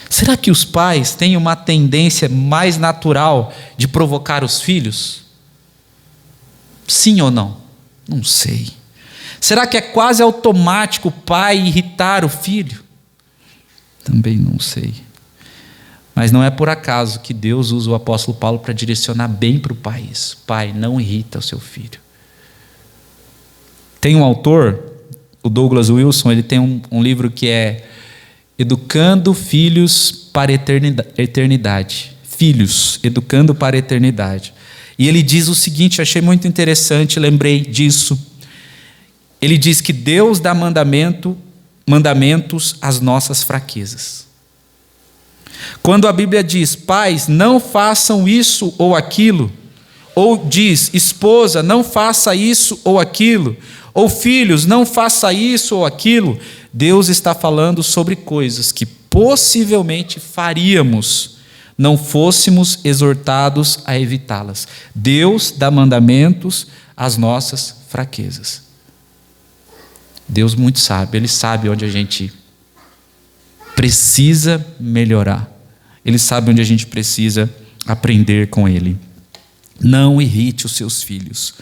S2: Será que os pais têm uma tendência mais natural de provocar os filhos? Sim ou não? Não sei. Será que é quase automático o pai irritar o filho? Também não sei. Mas não é por acaso que Deus usa o apóstolo Paulo para direcionar bem para o pai isso. Pai, não irrita o seu filho. Tem um autor, o Douglas Wilson, ele tem um livro que é Educando Filhos para a Eternidade. Filhos, educando para a eternidade. E ele diz o seguinte, eu achei muito interessante, lembrei disso. Ele diz que Deus dá mandamentos às nossas fraquezas. Quando a Bíblia diz: pais, não façam isso ou aquilo, ou diz: esposa, não faça isso ou aquilo, ou filhos, não faça isso ou aquilo, Deus está falando sobre coisas que possivelmente faríamos, não fôssemos exortados a evitá-las. Deus dá mandamentos às nossas fraquezas. Deus muito sabe, Ele sabe onde a gente precisa melhorar. Ele sabe onde a gente precisa aprender com Ele. Não irrite os seus filhos.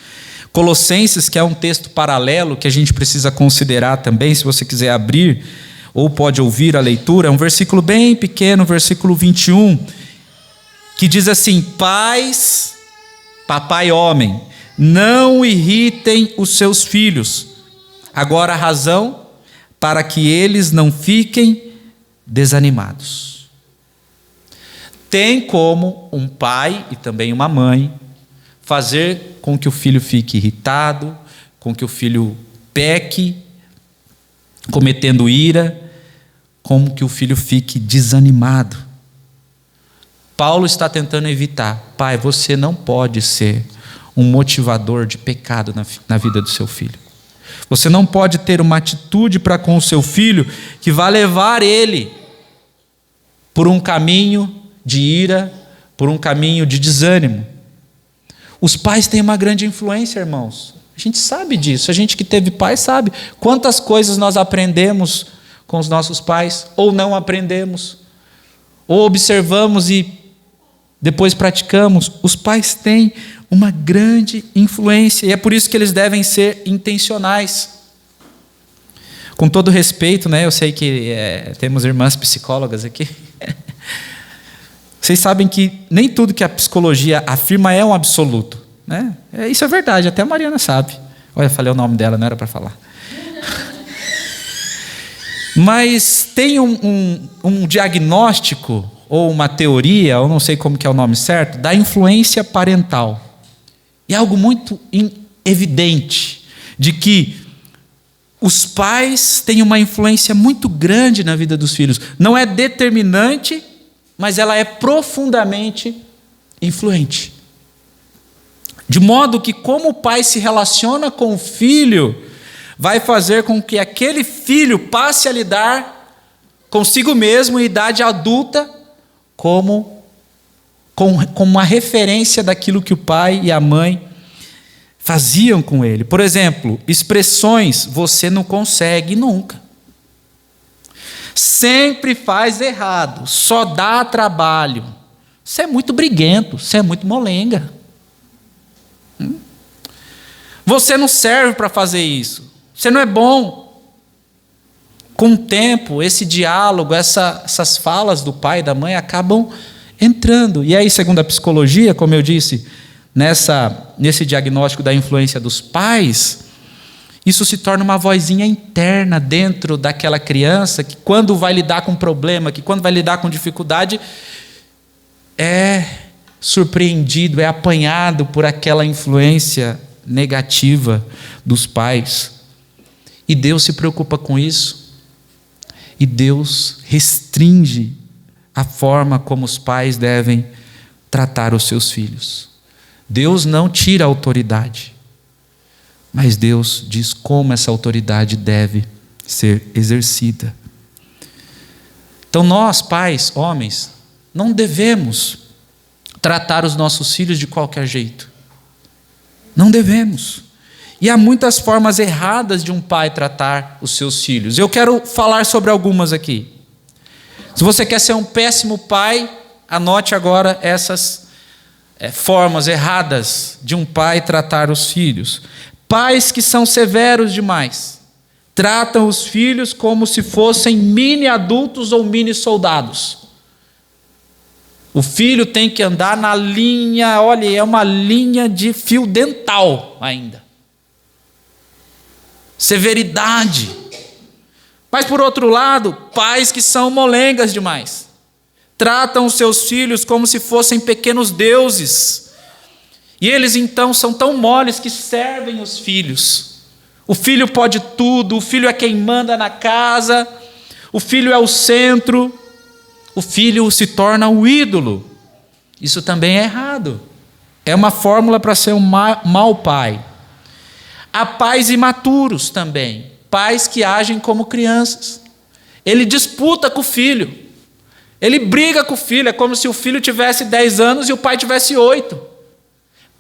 S2: Colossenses, que é um texto paralelo que a gente precisa considerar também, se você quiser abrir ou pode ouvir a leitura, é um versículo bem pequeno, versículo 21, que diz assim: pais, papai homem, não irritem os seus filhos. Agora a razão para que eles não fiquem desanimados. Tem como um pai e também uma mãe fazer com que o filho fique irritado, com que o filho peque, cometendo ira, com que o filho fique desanimado. Paulo está tentando evitar. Pai, você não pode ser um motivador de pecado na vida do seu filho. Você não pode ter uma atitude para com o seu filho que vai levar ele por um caminho de ira, por um caminho de desânimo. Os pais têm uma grande influência, irmãos. A gente sabe disso. A gente que teve pai sabe quantas coisas nós aprendemos com os nossos pais, ou não aprendemos, ou observamos e depois praticamos. Os pais têm uma grande influência, e é por isso que eles devem ser intencionais. Com todo respeito, né? Eu sei que temos irmãs psicólogas aqui. Vocês sabem que nem tudo que a psicologia afirma é um absoluto, né? Isso é verdade, até a Mariana sabe. Olha, eu falei o nome dela, não era para falar. Mas tem um diagnóstico, ou uma teoria, ou não sei como que é o nome certo, da influência parental. E é algo muito evidente, de que os pais têm uma influência muito grande na vida dos filhos. Não é determinante, mas ela é profundamente influente. De modo que como o pai se relaciona com o filho, vai fazer com que aquele filho passe a lidar consigo mesmo em idade adulta com uma referência daquilo que o pai e a mãe faziam com ele. Por exemplo, expressões: você não consegue nunca, sempre faz errado, só dá trabalho, você é muito briguento, você é muito molenga, você não serve para fazer isso, você não é bom. Com o tempo, esse diálogo, essas falas do pai e da mãe acabam entrando. E aí, segundo a psicologia, como eu disse, nesse diagnóstico da influência dos pais, isso se torna uma vozinha interna dentro daquela criança, que quando vai lidar com problema, que quando vai lidar com dificuldade, é surpreendido, é apanhado por aquela influência negativa dos pais. E Deus se preocupa com isso. E Deus restringe a forma como os pais devem tratar os seus filhos. Deus não tira a autoridade, mas Deus diz como essa autoridade deve ser exercida. Então nós, pais, homens, não devemos tratar os nossos filhos de qualquer jeito. Não devemos. E há muitas formas erradas de um pai tratar os seus filhos. Eu quero falar sobre algumas aqui. Se você quer ser um péssimo pai, anote agora essas formas erradas de um pai tratar os filhos. Pais que são severos demais, tratam os filhos como se fossem mini adultos ou mini soldados. O filho tem que andar na linha, olha, é uma linha de fio dental ainda. Severidade. Mas por outro lado, pais que são molengas demais, tratam os seus filhos como se fossem pequenos deuses, e eles então são tão moles que servem os filhos. O filho pode tudo, o filho é quem manda na casa, o filho é o centro, o filho se torna o ídolo. Isso também é errado, é uma fórmula para ser um mau pai. Há pais imaturos também, pais que agem como crianças. Ele disputa com o filho, ele briga com o filho, é como se o filho tivesse 10 anos e o pai tivesse 8.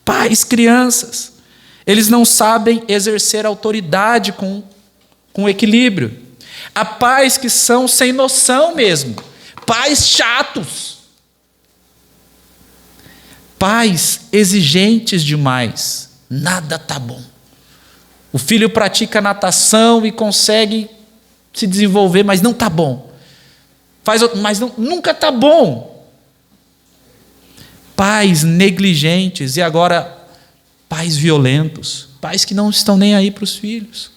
S2: Pais crianças, eles não sabem exercer autoridade com equilíbrio. Há pais que são sem noção mesmo, pais chatos, Pais exigentes demais, nada tá bom. O filho pratica natação e consegue se desenvolver, mas não tá bom. Mas nunca tá bom. Pais negligentes e agora pais violentos, pais que não estão nem aí para os filhos,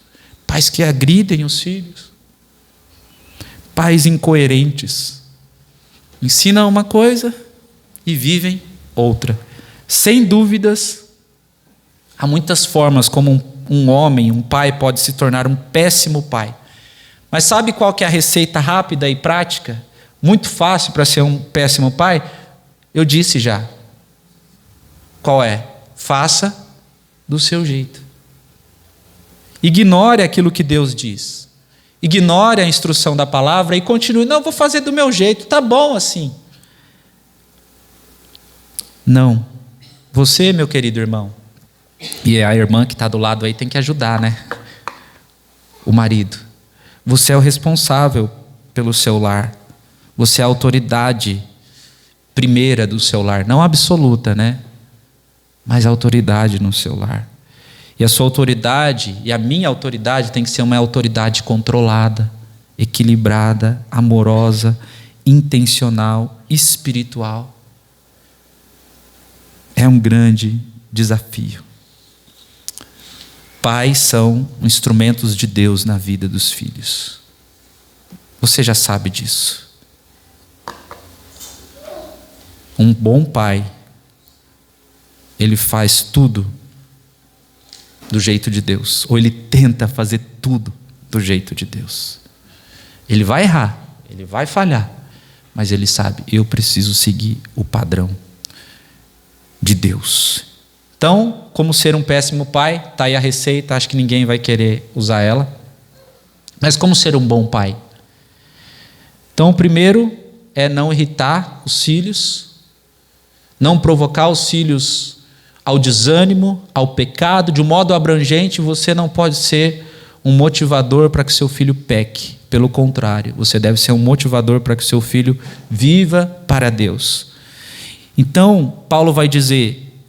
S2: pais que agridem os filhos, pais incoerentes, ensinam uma coisa e vivem outra. Sem dúvidas, há muitas formas como um homem, um pai pode se tornar um péssimo pai. Mas sabe qual que é a receita rápida e prática? Muito fácil para ser um péssimo pai? Eu disse já. Qual é? Faça do seu jeito. Ignore aquilo que Deus diz. Ignore a instrução da palavra e continue. Não, vou fazer do meu jeito, tá bom assim. Não. Você, meu querido irmão, e a irmã que está do lado aí tem que ajudar, né? O marido. Você é o responsável pelo seu lar. Você é a autoridade primeira do seu lar. Não absoluta, né? Mas a autoridade no seu lar. E a sua autoridade, e a minha autoridade, tem que ser uma autoridade controlada, equilibrada, amorosa, intencional, espiritual. É um grande desafio. Pais são instrumentos de Deus na vida dos filhos. Você já sabe disso. Um bom pai, ele faz tudo do jeito de Deus, ou ele tenta fazer tudo do jeito de Deus. Ele vai errar, ele vai falhar, mas ele sabe, eu preciso seguir o padrão de Deus. Então, como ser um péssimo pai, está aí a receita, acho que ninguém vai querer usar ela. Mas como ser um bom pai? Então, o primeiro é não irritar os filhos, não provocar os filhos ao desânimo, ao pecado. De um modo abrangente, você não pode ser um motivador para que seu filho peque. Pelo contrário, você deve ser um motivador para que seu filho viva para Deus. Então, Paulo vai dizer: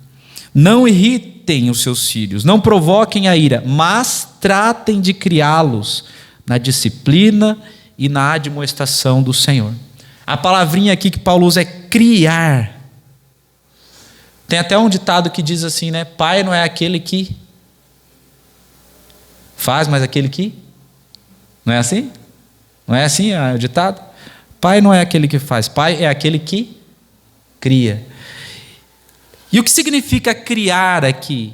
S2: não irritem os seus filhos, não provoquem a ira, mas tratem de criá-los na disciplina e na admoestação do Senhor. A palavrinha aqui que Paulo usa é criar. Tem até um ditado que diz assim, né? Pai não é aquele que faz, mas aquele que... Não é assim? Não é assim o ditado? Pai não é aquele que faz, pai é aquele que cria. E o que significa criar aqui?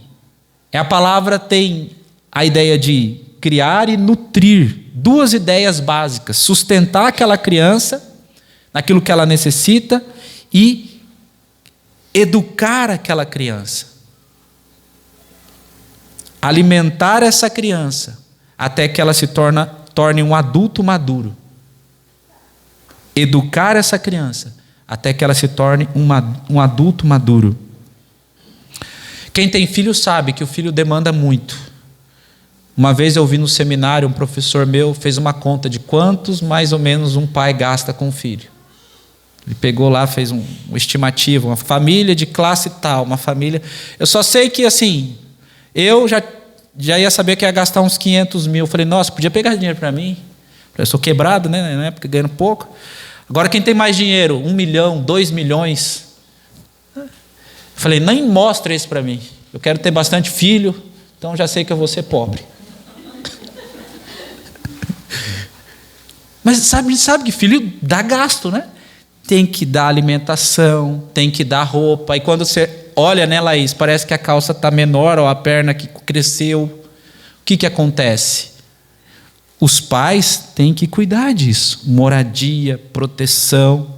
S2: A palavra tem a ideia de criar e nutrir. Duas ideias básicas: sustentar aquela criança naquilo que ela necessita e educar aquela criança. Alimentar essa criança até que ela se torne um adulto maduro. Educar essa criança até que ela se torne um adulto maduro. Quem tem filho sabe que o filho demanda muito. Uma vez eu vi no seminário, um professor meu fez uma conta de quantos mais ou menos um pai gasta com o filho. Ele pegou lá, fez uma estimativa, uma família de classe tal, uma família... Eu só sei que assim, eu já ia saber que ia gastar uns 500 mil. Eu falei, nossa, podia pegar dinheiro para mim? Eu sou quebrado, né, na época, ganhando pouco. Agora quem tem mais dinheiro, 1 milhão, 2 milhões... Eu falei, nem mostra isso para mim. Eu quero ter bastante filho, então já sei que eu vou ser pobre. Mas sabe que filho dá gasto, né? Tem que dar alimentação, tem que dar roupa. E quando você olha, né, Laís, parece que a calça está menor ou a perna que cresceu. O que acontece? Os pais têm que cuidar disso. Moradia, proteção.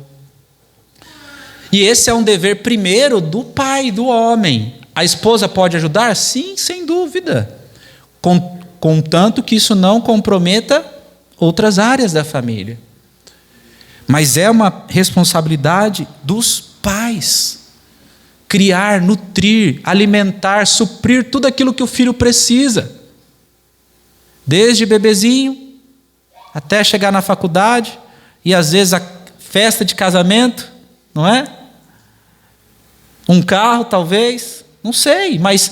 S2: E esse é um dever primeiro do pai, do homem. A esposa pode ajudar? Sim, sem dúvida. Contanto que isso não comprometa outras áreas da família. Mas é uma responsabilidade dos pais. Criar, nutrir, alimentar, suprir tudo aquilo que o filho precisa. Desde bebezinho até chegar na faculdade e às vezes a festa de casamento, não é? Um carro, talvez, não sei, mas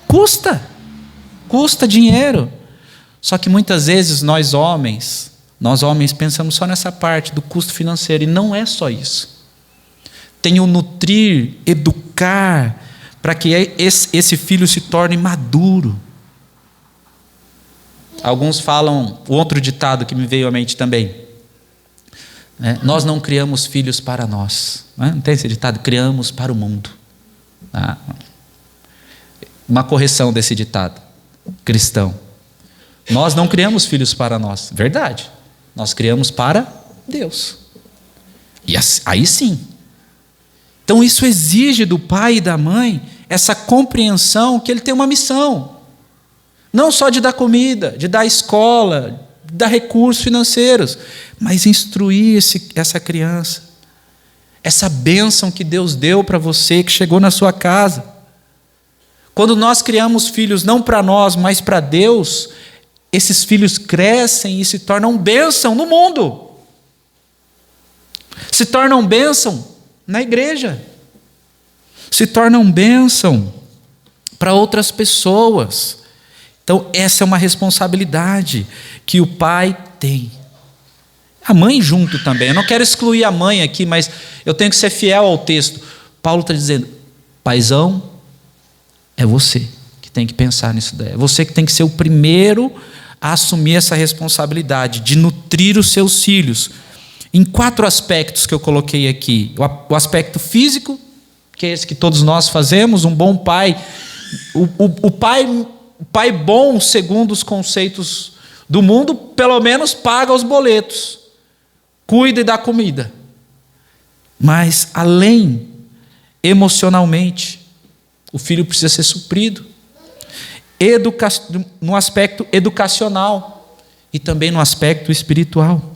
S2: custa dinheiro. Só que muitas vezes nós homens pensamos só nessa parte do custo financeiro, e não é só isso. Tem o nutrir, educar, para que esse filho se torne maduro. Alguns falam, outro ditado que me veio à mente também, né? Nós não criamos filhos para nós, não tem esse ditado? Criamos para o mundo. Uma correção desse ditado cristão: nós não criamos filhos para nós, verdade, nós criamos para Deus, e aí sim. Então isso exige do pai e da mãe essa compreensão que ele tem uma missão, não só de dar comida, de dar escola, de dar recursos financeiros, mas instruir essa criança, essa bênção que Deus deu para você, que chegou na sua casa. Quando nós criamos filhos não para nós, mas para Deus, esses filhos crescem e se tornam bênção no mundo, se tornam bênção na igreja, se tornam bênção para outras pessoas. Então essa é uma responsabilidade que o pai tem. A mãe junto também. Eu não quero excluir a mãe aqui, mas eu tenho que ser fiel ao texto. Paulo está dizendo: paizão, é você que tem que pensar nisso daí. É você que tem que ser o primeiro a assumir essa responsabilidade de nutrir os seus filhos em 4 aspectos que eu coloquei aqui. O aspecto físico, que é esse que todos nós fazemos. Um bom pai, o pai bom, segundo os conceitos do mundo, pelo menos paga os boletos, cuida e dá comida. Mas além, emocionalmente, o filho precisa ser suprido, no aspecto educacional e também no aspecto espiritual.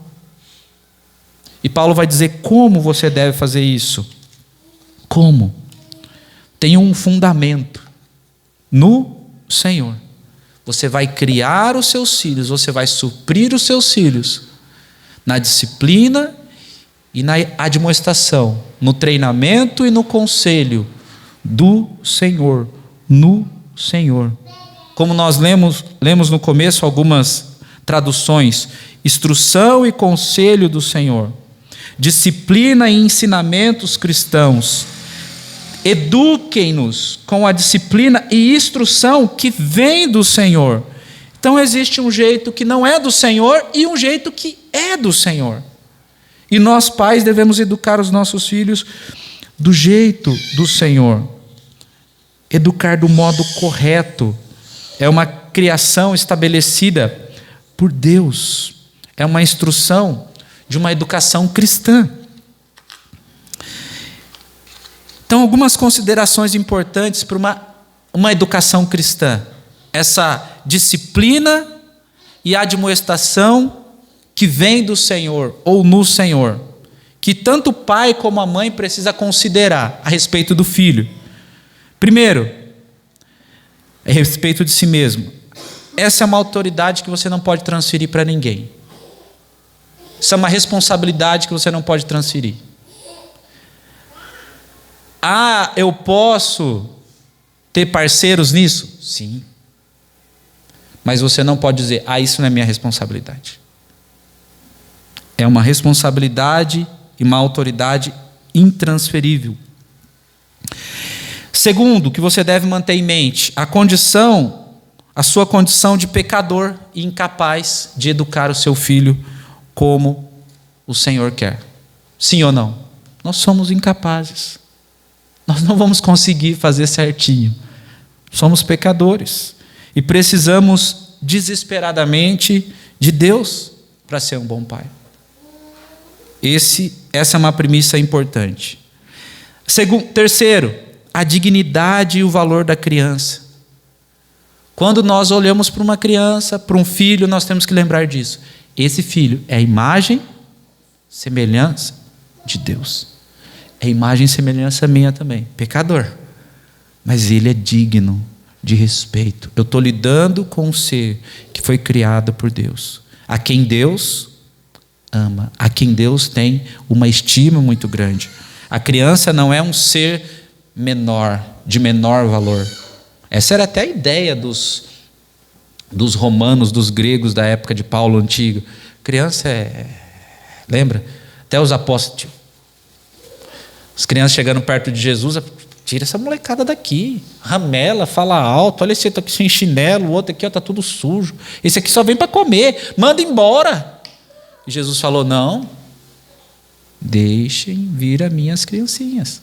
S2: E Paulo vai dizer como você deve fazer isso. Como? Tem um fundamento no Senhor. Você vai criar os seus filhos, você vai suprir os seus filhos na disciplina e na admoestação, no treinamento e no conselho do Senhor, no Senhor. Como nós lemos no começo algumas traduções: instrução e conselho do Senhor, disciplina e ensinamentos cristãos. Eduquem-nos com a disciplina e instrução que vem do Senhor. Então existe um jeito que não é do Senhor e um jeito que é do Senhor. E nós, pais, devemos educar os nossos filhos do jeito do Senhor. Educar do modo correto. É uma criação estabelecida por Deus. É uma instrução de uma educação cristã. Então, algumas considerações importantes para uma educação cristã. Essa disciplina e admoestação que vem do Senhor ou no Senhor, que tanto o pai como a mãe precisa considerar a respeito do filho. Primeiro, a respeito de si mesmo. Essa é uma autoridade que você não pode transferir para ninguém. Isso é uma responsabilidade que você não pode transferir. Eu posso ter parceiros nisso? Sim. Mas você não pode dizer: isso não é minha responsabilidade. É uma responsabilidade e uma autoridade intransferível. Segundo, que você deve manter em mente, a sua condição de pecador e incapaz de educar o seu filho como o Senhor quer. Sim ou não? Nós somos incapazes. Nós não vamos conseguir fazer certinho. Somos pecadores e precisamos desesperadamente de Deus para ser um bom pai. Essa é uma premissa importante. Terceiro, a dignidade e o valor da criança. Quando nós olhamos para uma criança, para um filho, nós temos que lembrar disso. Esse filho é a imagem, semelhança de Deus. É imagem e semelhança minha também, pecador. Mas ele é digno de respeito. Eu estou lidando com um ser que foi criado por Deus, a quem Deus ama, a quem Deus tem uma estima muito grande. A criança não é um ser menor, de menor valor. Essa era até a ideia dos romanos, dos gregos da época de Paulo Antigo. Criança lembra? Até os apóstolos. As crianças chegando perto de Jesus, tira essa molecada daqui, ramela, fala alto, olha esse aqui sem chinelo, o outro aqui está tudo sujo, esse aqui só vem para comer, manda embora. E Jesus falou, não, deixem vir a mim as criancinhas,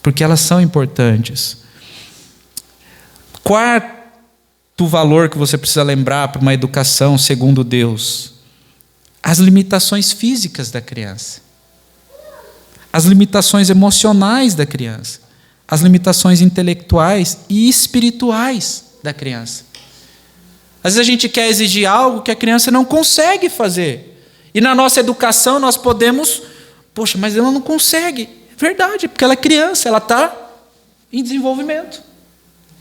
S2: porque elas são importantes. Quarto valor que você precisa lembrar para uma educação segundo Deus: as limitações físicas da criança, as limitações emocionais da criança, as limitações intelectuais e espirituais da criança. Às vezes a gente quer exigir algo que a criança não consegue fazer. E na nossa educação nós podemos, poxa, mas ela não consegue. Verdade, porque ela é criança, ela está em desenvolvimento.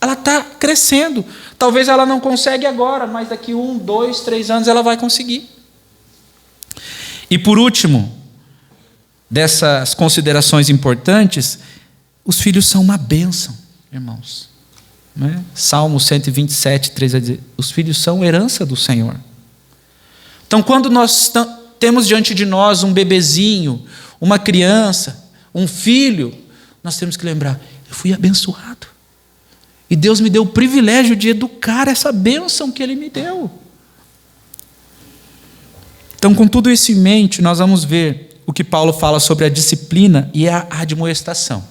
S2: Ela está crescendo. Talvez ela não consegue agora, mas daqui 1, 2, 3 anos ela vai conseguir. E por último, dessas considerações importantes, os filhos são uma bênção, irmãos. Não é? Salmo 127, 3 a dizer, os filhos são herança do Senhor. Então, quando nós temos diante de nós um bebezinho, uma criança, um filho, nós temos que lembrar, eu fui abençoado. E Deus me deu o privilégio de educar essa bênção que Ele me deu. Então, com tudo isso em mente, nós vamos ver o que Paulo fala sobre a disciplina e a admoestação.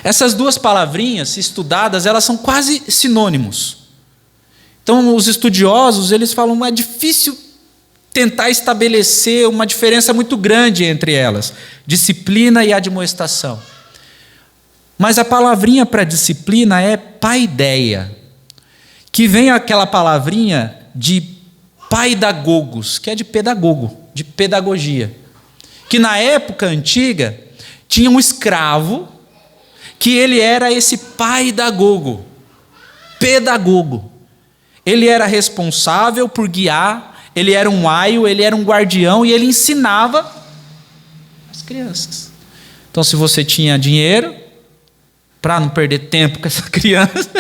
S2: Essas duas palavrinhas, se estudadas, elas são quase sinônimos. Então, os estudiosos, eles falam, é difícil tentar estabelecer uma diferença muito grande entre elas, disciplina e admoestação. Mas a palavrinha para disciplina é paideia, que vem aquela palavrinha de paidagogos, que é de pedagogo, de pedagogia, que na época antiga tinha um escravo que ele era esse pedagogo. Ele era responsável por guiar, ele era um aio, ele era um guardião e ele ensinava as crianças. Então, se você tinha dinheiro, para não perder tempo com essa criança,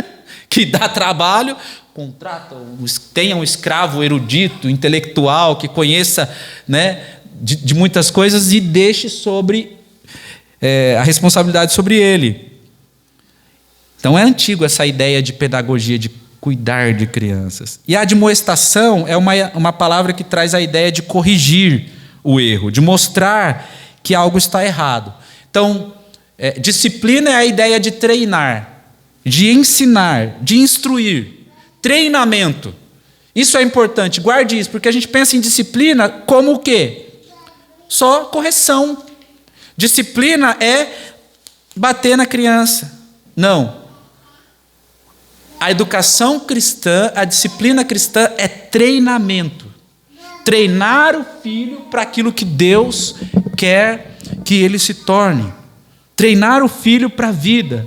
S2: que dá trabalho, tenha um escravo erudito, intelectual, que conheça, né, de muitas coisas e deixe sobre a responsabilidade sobre ele. Então é antigo essa ideia de pedagogia, de cuidar de crianças. E a admoestação é uma palavra que traz a ideia de corrigir o erro, de mostrar que algo está errado. Então, disciplina é a ideia de treinar, de ensinar, de instruir. Treinamento. Isso é importante, guarde isso, porque a gente pensa em disciplina como o quê? Só correção. Disciplina é bater na criança. Não. A educação cristã, a disciplina cristã é treinamento. Treinar o filho para aquilo que Deus quer que ele se torne. Treinar o filho para a vida.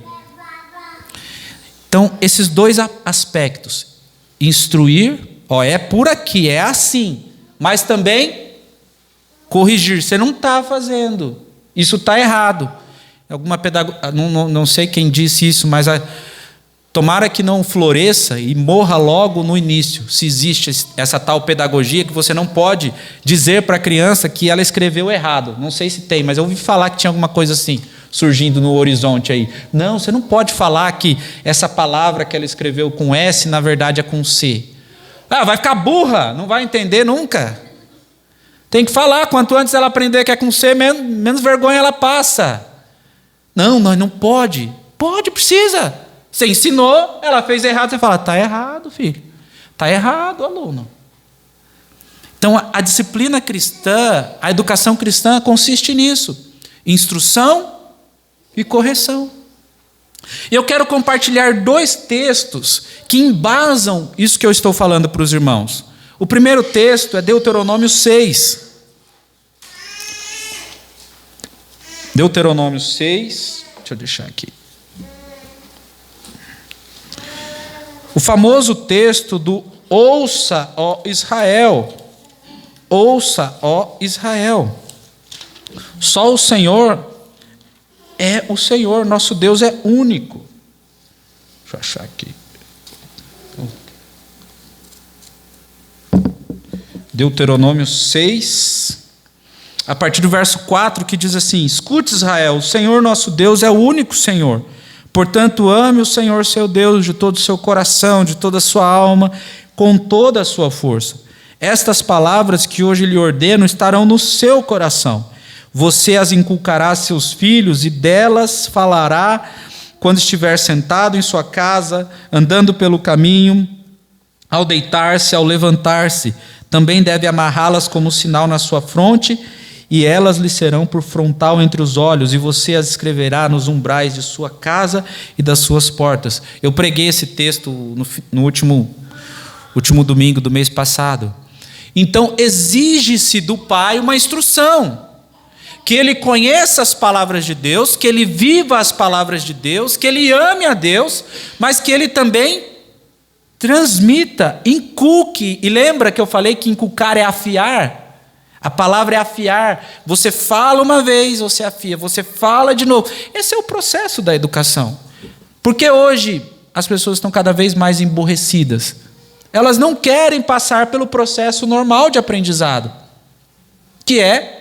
S2: Então, esses dois aspectos. Instruir, é por aqui, é assim. Mas também corrigir. Você não está fazendo. Isso está errado. Alguma pedagogia, não sei quem disse isso, mas tomara que não floresça e morra logo no início, se existe essa tal pedagogia que você não pode dizer para a criança que ela escreveu errado. Não sei se tem, mas eu ouvi falar que tinha alguma coisa assim, surgindo no horizonte aí. Não, você não pode falar que essa palavra que ela escreveu com S, na verdade é com C. Vai ficar burra, não vai entender nunca. Tem que falar, quanto antes ela aprender que é com C, menos vergonha ela passa. Não, nós não pode. Pode, precisa. Você ensinou, ela fez errado, você fala, está errado, filho. Está errado, aluno. Então, a disciplina cristã, a educação cristã consiste nisso. Instrução e correção. E eu quero compartilhar 2 textos que embasam isso que eu estou falando para os irmãos. O primeiro texto é Deuteronômio 6. Deuteronômio 6, deixa eu deixar aqui. O famoso texto do ouça, ó Israel. Ouça, ó Israel. Só o Senhor é o Senhor, nosso Deus é único. Deixa eu achar aqui. Deuteronômio 6, a partir do verso 4, que diz assim: escute, Israel, o Senhor nosso Deus é o único Senhor. Portanto, ame o Senhor seu Deus de todo o seu coração, de toda a sua alma, com toda a sua força. Estas palavras que hoje lhe ordeno estarão no seu coração. Você as inculcará a seus filhos e delas falará quando estiver sentado em sua casa, andando pelo caminho, ao deitar-se, ao levantar-se. Também deve amarrá-las como sinal na sua fronte, e elas lhe serão por frontal entre os olhos, e você as escreverá nos umbrais de sua casa e das suas portas. Eu preguei esse texto no último domingo do mês passado. Então, exige-se do pai uma instrução, que ele conheça as palavras de Deus, que ele viva as palavras de Deus, que ele ame a Deus, mas que ele também transmita, inculque. E lembra que eu falei que inculcar é afiar? A palavra é afiar. Você fala uma vez, você afia, você fala de novo. Esse é o processo da educação. Porque hoje as pessoas estão cada vez mais emburrecidas. Elas não querem passar pelo processo normal de aprendizado, que é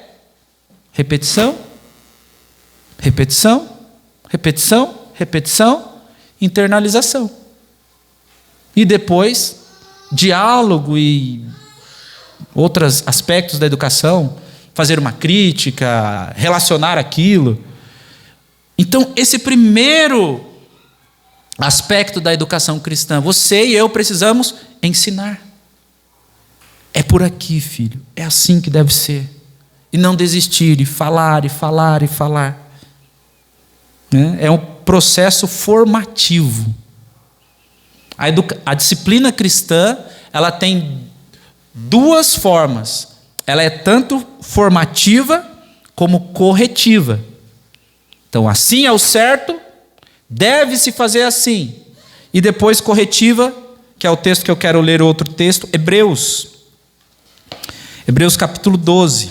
S2: repetição, repetição, repetição, repetição, internalização. E depois, diálogo e outros aspectos da educação, fazer uma crítica, relacionar aquilo. Então, esse primeiro aspecto da educação cristã, você e eu precisamos ensinar. É por aqui, filho, é assim que deve ser. E não desistir, e falar, e falar, e falar. É um processo formativo. A disciplina cristã, ela tem duas formas. Ela é tanto formativa como corretiva. Então, assim é o certo, deve-se fazer assim. E depois corretiva, que é o texto que eu quero ler, outro texto, Hebreus. Hebreus capítulo 12.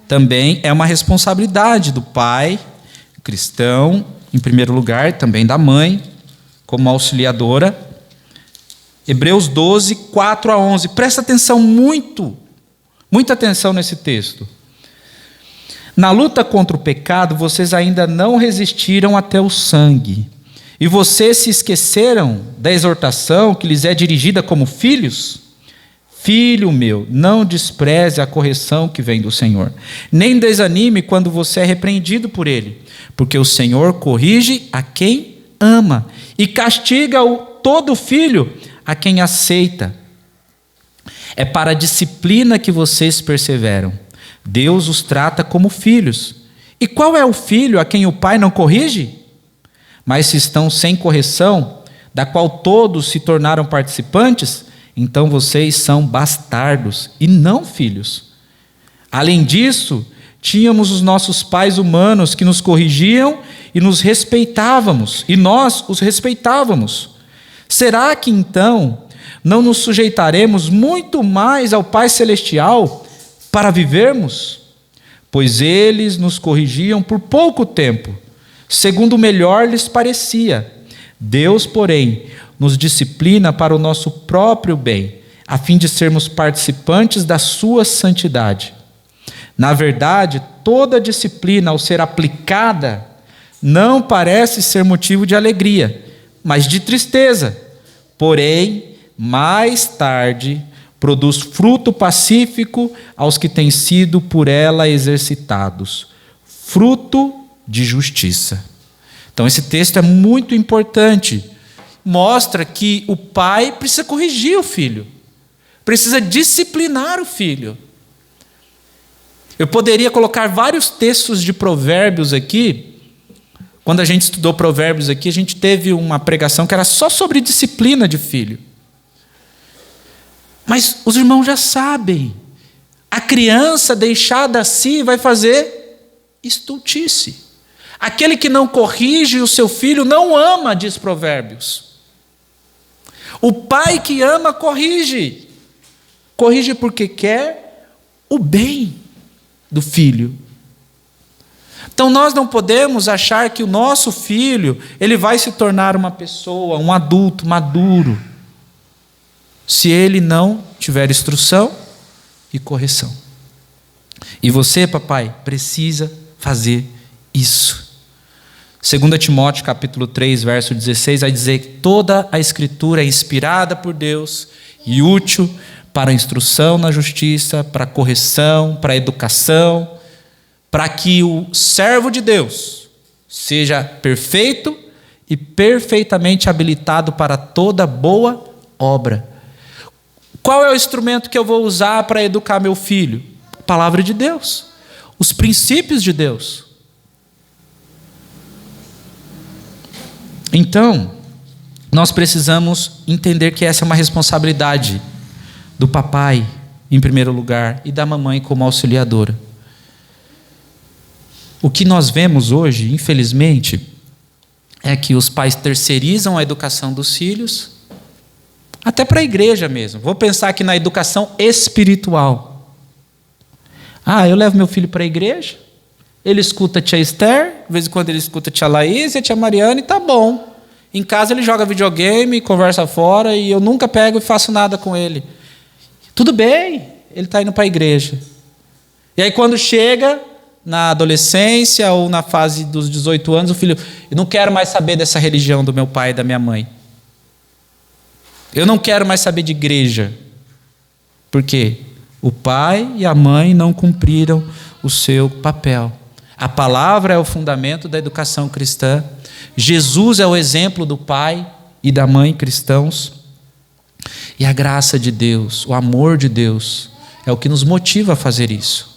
S2: Também é uma responsabilidade do pai cristão, em primeiro lugar, também da mãe, como auxiliadora. Hebreus 12, 4 a 11. Presta atenção muita atenção nesse texto. Na luta contra o pecado, vocês ainda não resistiram até o sangue. E vocês se esqueceram da exortação que lhes é dirigida como filhos? Filho meu, não despreze a correção que vem do Senhor, nem desanime quando você é repreendido por Ele, porque o Senhor corrige a quem ama e castiga todo filho a quem aceita. É para a disciplina que vocês perseveram. Deus os trata como filhos. E qual é o filho a quem o pai não corrige? Mas se estão sem correção, da qual todos se tornaram participantes, então vocês são bastardos e não filhos. Além disso, tínhamos os nossos pais humanos que nos corrigiam e nos respeitávamos, e nós os respeitávamos. Será que então não nos sujeitaremos muito mais ao Pai Celestial para vivermos? Pois eles nos corrigiam por pouco tempo, segundo o melhor lhes parecia. Deus, porém, nos disciplina para o nosso próprio bem, a fim de sermos participantes da sua santidade. Na verdade, toda disciplina, ao ser aplicada, não parece ser motivo de alegria, mas de tristeza. Porém, mais tarde, produz fruto pacífico aos que têm sido por ela exercitados, fruto de justiça. Então, esse texto é muito importante. Mostra que o pai precisa corrigir o filho, precisa disciplinar o filho. Eu poderia colocar vários textos de Provérbios aqui. Quando a gente estudou Provérbios aqui, a gente teve uma pregação que era só sobre disciplina de filho. Mas os irmãos já sabem, a criança deixada assim vai fazer estultice. Aquele que não corrige o seu filho não ama, diz Provérbios. O pai que ama corrige. Corrige porque quer o bem do filho. Então nós não podemos achar que o nosso filho, ele vai se tornar uma pessoa, um adulto maduro, se ele não tiver instrução e correção. E você, papai, precisa fazer isso. 2 Timóteo capítulo 3, verso 16, vai dizer que toda a Escritura é inspirada por Deus e útil para a instrução na justiça, para a correção, para a educação, para que o servo de Deus seja perfeito e perfeitamente habilitado para toda boa obra. Qual é o instrumento que eu vou usar para educar meu filho? A palavra de Deus, os princípios de Deus. Então, nós precisamos entender que essa é uma responsabilidade do papai, em primeiro lugar, e da mamãe como auxiliadora. O que nós vemos hoje, infelizmente, é que os pais terceirizam a educação dos filhos, até para a igreja mesmo. Vou pensar aqui na educação espiritual. Eu levo meu filho para a igreja, ele escuta a tia Esther, de vez em quando ele escuta a tia Laís e a tia Mariana, e tá bom. Em casa ele joga videogame, conversa fora, e eu nunca pego e faço nada com ele. Tudo bem, ele está indo para a igreja. E aí quando chega na adolescência ou na fase dos 18 anos, o filho, eu não quero mais saber dessa religião do meu pai e da minha mãe. Eu não quero mais saber de igreja. Por quê? O pai e a mãe não cumpriram o seu papel. A palavra é o fundamento da educação cristã. Jesus é o exemplo do pai e da mãe cristãos. E a graça de Deus, o amor de Deus, é o que nos motiva a fazer isso.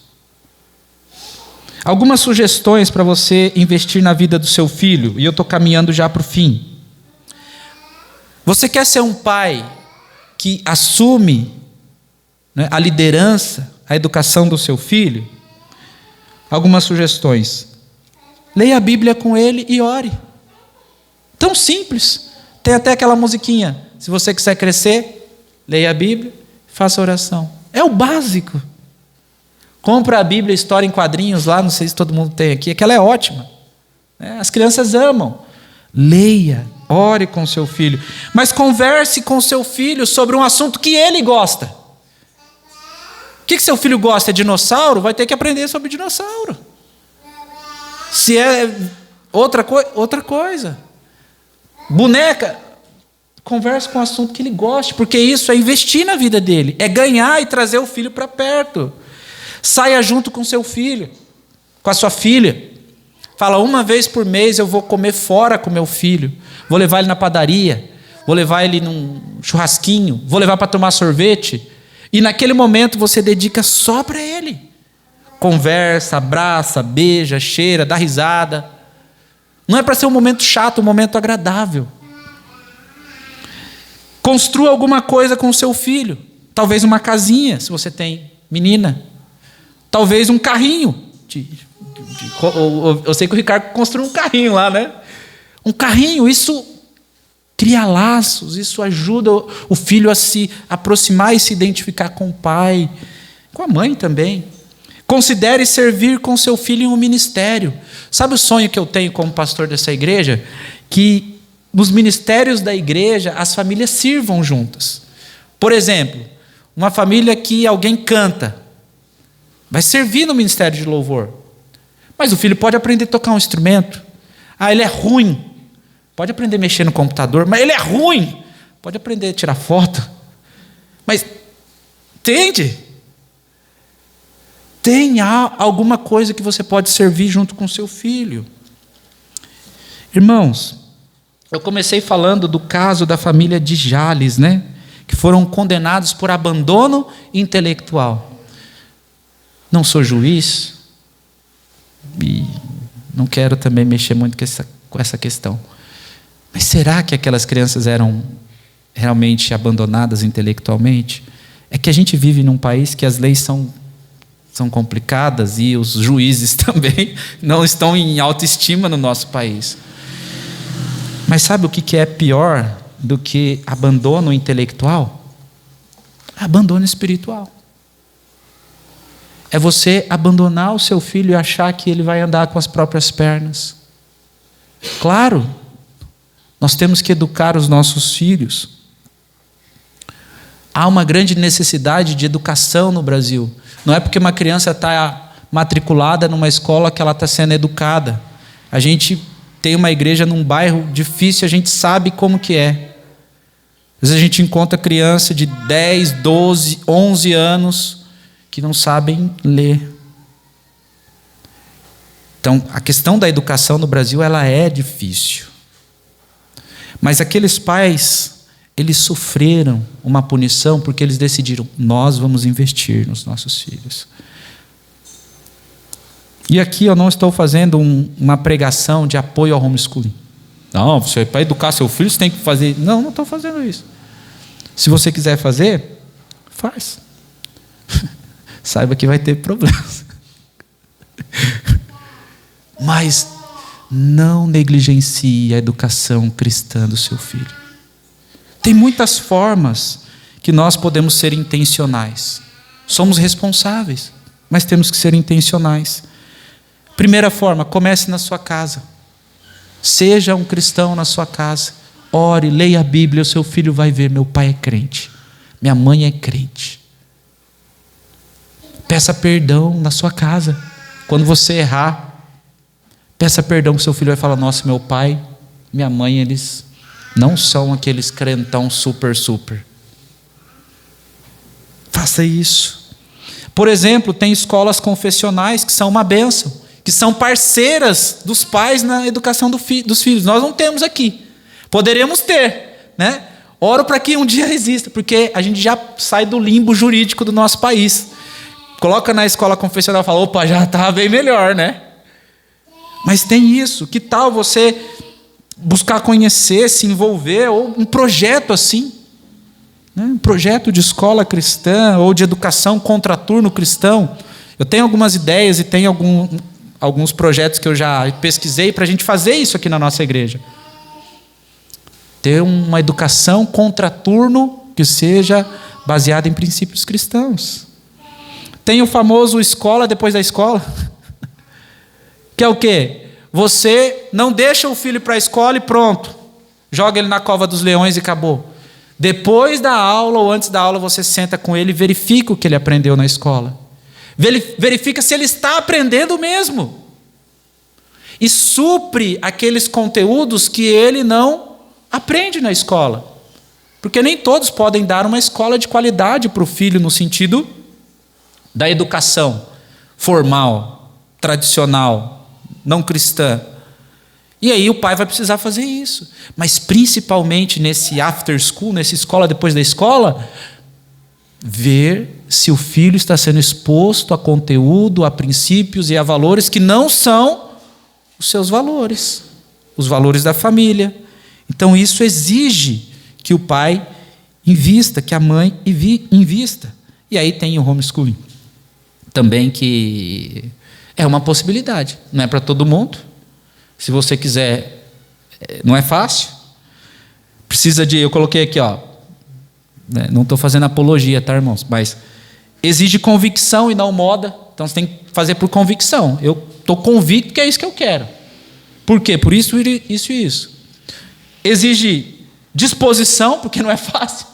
S2: Algumas sugestões para você investir na vida do seu filho, e eu estou caminhando já para o fim. Você quer ser um pai que assume, né, a liderança, a educação do seu filho? Algumas sugestões. Leia a Bíblia com ele e ore. Tão simples. Tem até aquela musiquinha. Se você quiser crescer, leia a Bíblia, faça oração. É o básico. Compra a Bíblia, História em Quadrinhos lá, não sei se todo mundo tem aqui, aquela é ótima. As crianças amam. Leia, ore com seu filho. Mas converse com seu filho sobre um assunto que ele gosta. O que seu filho gosta? É dinossauro? Vai ter que aprender sobre dinossauro. Se é outra coisa. Boneca, converse com um assunto que ele goste, porque isso é investir na vida dele, é ganhar e trazer o filho para perto. Saia junto com seu filho, com a sua filha. Fala, uma vez por mês eu vou comer fora com meu filho. Vou levar ele na padaria, vou levar ele num churrasquinho, vou levar para tomar sorvete. E naquele momento você dedica só para ele. Conversa, abraça, beija, cheira, dá risada. Não é para ser um momento chato, um momento agradável. Construa alguma coisa com o seu filho. Talvez uma casinha, se você tem menina. Talvez um carrinho. Eu sei que o Ricardo construiu um carrinho lá, né? Um carrinho, isso cria laços, isso ajuda o filho a se aproximar e se identificar com o pai, com a mãe também. Considere servir com seu filho em um ministério. Sabe o sonho que eu tenho como pastor dessa igreja? Que nos ministérios da igreja as famílias sirvam juntas. Por exemplo, uma família que alguém canta, vai servir no ministério de louvor. Mas o filho pode aprender a tocar um instrumento. Ele é ruim. Pode aprender a mexer no computador, mas ele é ruim. Pode aprender a tirar foto. Mas, entende? Tem alguma coisa que você pode servir junto com seu filho. Irmãos, eu comecei falando do caso da família de Jales, né? Que foram condenados por abandono intelectual. Não sou juiz e não quero também mexer muito com essa questão. Mas será que aquelas crianças eram realmente abandonadas intelectualmente? É que a gente vive num país que as leis são complicadas e os juízes também não estão em autoestima no nosso país. Mas sabe o que é pior do que abandono intelectual? Abandono espiritual. é você abandonar o seu filho e achar que ele vai andar com as próprias pernas. Claro, nós temos que educar os nossos filhos. Há uma grande necessidade de educação no Brasil. Não é porque uma criança está matriculada numa escola que ela está sendo educada. A gente tem uma igreja num bairro difícil, a gente sabe como que é. Às vezes a gente encontra criança de 10, 12, 11 anos que não sabem ler. Então, a questão da educação no Brasil, ela é difícil. Mas aqueles pais, eles sofreram uma punição porque eles decidiram, nós vamos investir nos nossos filhos. E aqui eu não estou fazendo uma pregação de apoio ao homeschooling. Não, para educar seu filho você tem que fazer. Não estou fazendo isso. Se você quiser fazer, faz. Saiba que vai ter problemas. Mas não negligencie a educação cristã do seu filho. Tem muitas formas que nós podemos ser intencionais. Somos responsáveis, mas temos que ser intencionais. Primeira forma, comece na sua casa. Seja um cristão na sua casa. Ore, leia a Bíblia, o seu filho vai ver, meu pai é crente, minha mãe é crente. Peça perdão na sua casa. Quando você errar, peça perdão que seu filho vai falar, nossa, meu pai, minha mãe, eles não são aqueles crentão super. Faça isso. Por exemplo, tem escolas confessionais que são uma bênção, que são parceiras dos pais na educação dos filhos. Nós não temos aqui. Poderemos ter, né? Oro para que um dia exista, porque a gente já sai do limbo jurídico do nosso país. Coloca na escola confessional e fala, opa, já está bem melhor, né? Mas tem isso. Que tal você buscar conhecer, se envolver, ou um projeto assim, né? Um projeto de escola cristã ou de educação contraturno cristão. Eu tenho algumas ideias e tenho alguns projetos que eu já pesquisei para a gente fazer isso aqui na nossa igreja. Ter uma educação contraturno que seja baseada em princípios cristãos. Tem o famoso escola depois da escola, que é o quê? Você não deixa o filho para a escola e pronto, joga ele na cova dos leões e acabou. Depois da aula ou antes da aula você senta com ele e verifica o que ele aprendeu na escola. Verifica se ele está aprendendo mesmo. E supre aqueles conteúdos que ele não aprende na escola. Porque nem todos podem dar uma escola de qualidade para o filho no sentido da educação formal, tradicional, não cristã. E aí o pai vai precisar fazer isso. Mas principalmente nesse after school, nessa escola depois da escola, ver se o filho está sendo exposto a conteúdo, a princípios e a valores que não são os seus valores, os valores da família. Então isso exige que o pai invista, que a mãe invista. E aí tem o homeschooling também, que é uma possibilidade. Não é para todo mundo. Se você quiser, não é fácil. Precisa de, eu coloquei aqui, ó, não estou fazendo apologia, tá, irmãos? Mas exige convicção e não moda. Então você tem que fazer por convicção. Eu estou convicto que é isso que eu quero. Por quê? Por isso e isso. Exige disposição, porque não é fácil.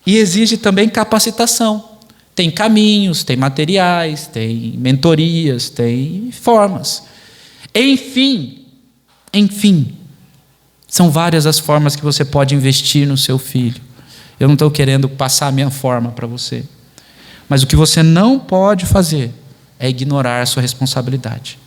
S2: E exige também capacitação. Tem caminhos, tem materiais, tem mentorias, tem formas. Enfim, são várias as formas que você pode investir no seu filho. Eu não estou querendo passar a minha forma para você. Mas o que você não pode fazer é ignorar a sua responsabilidade.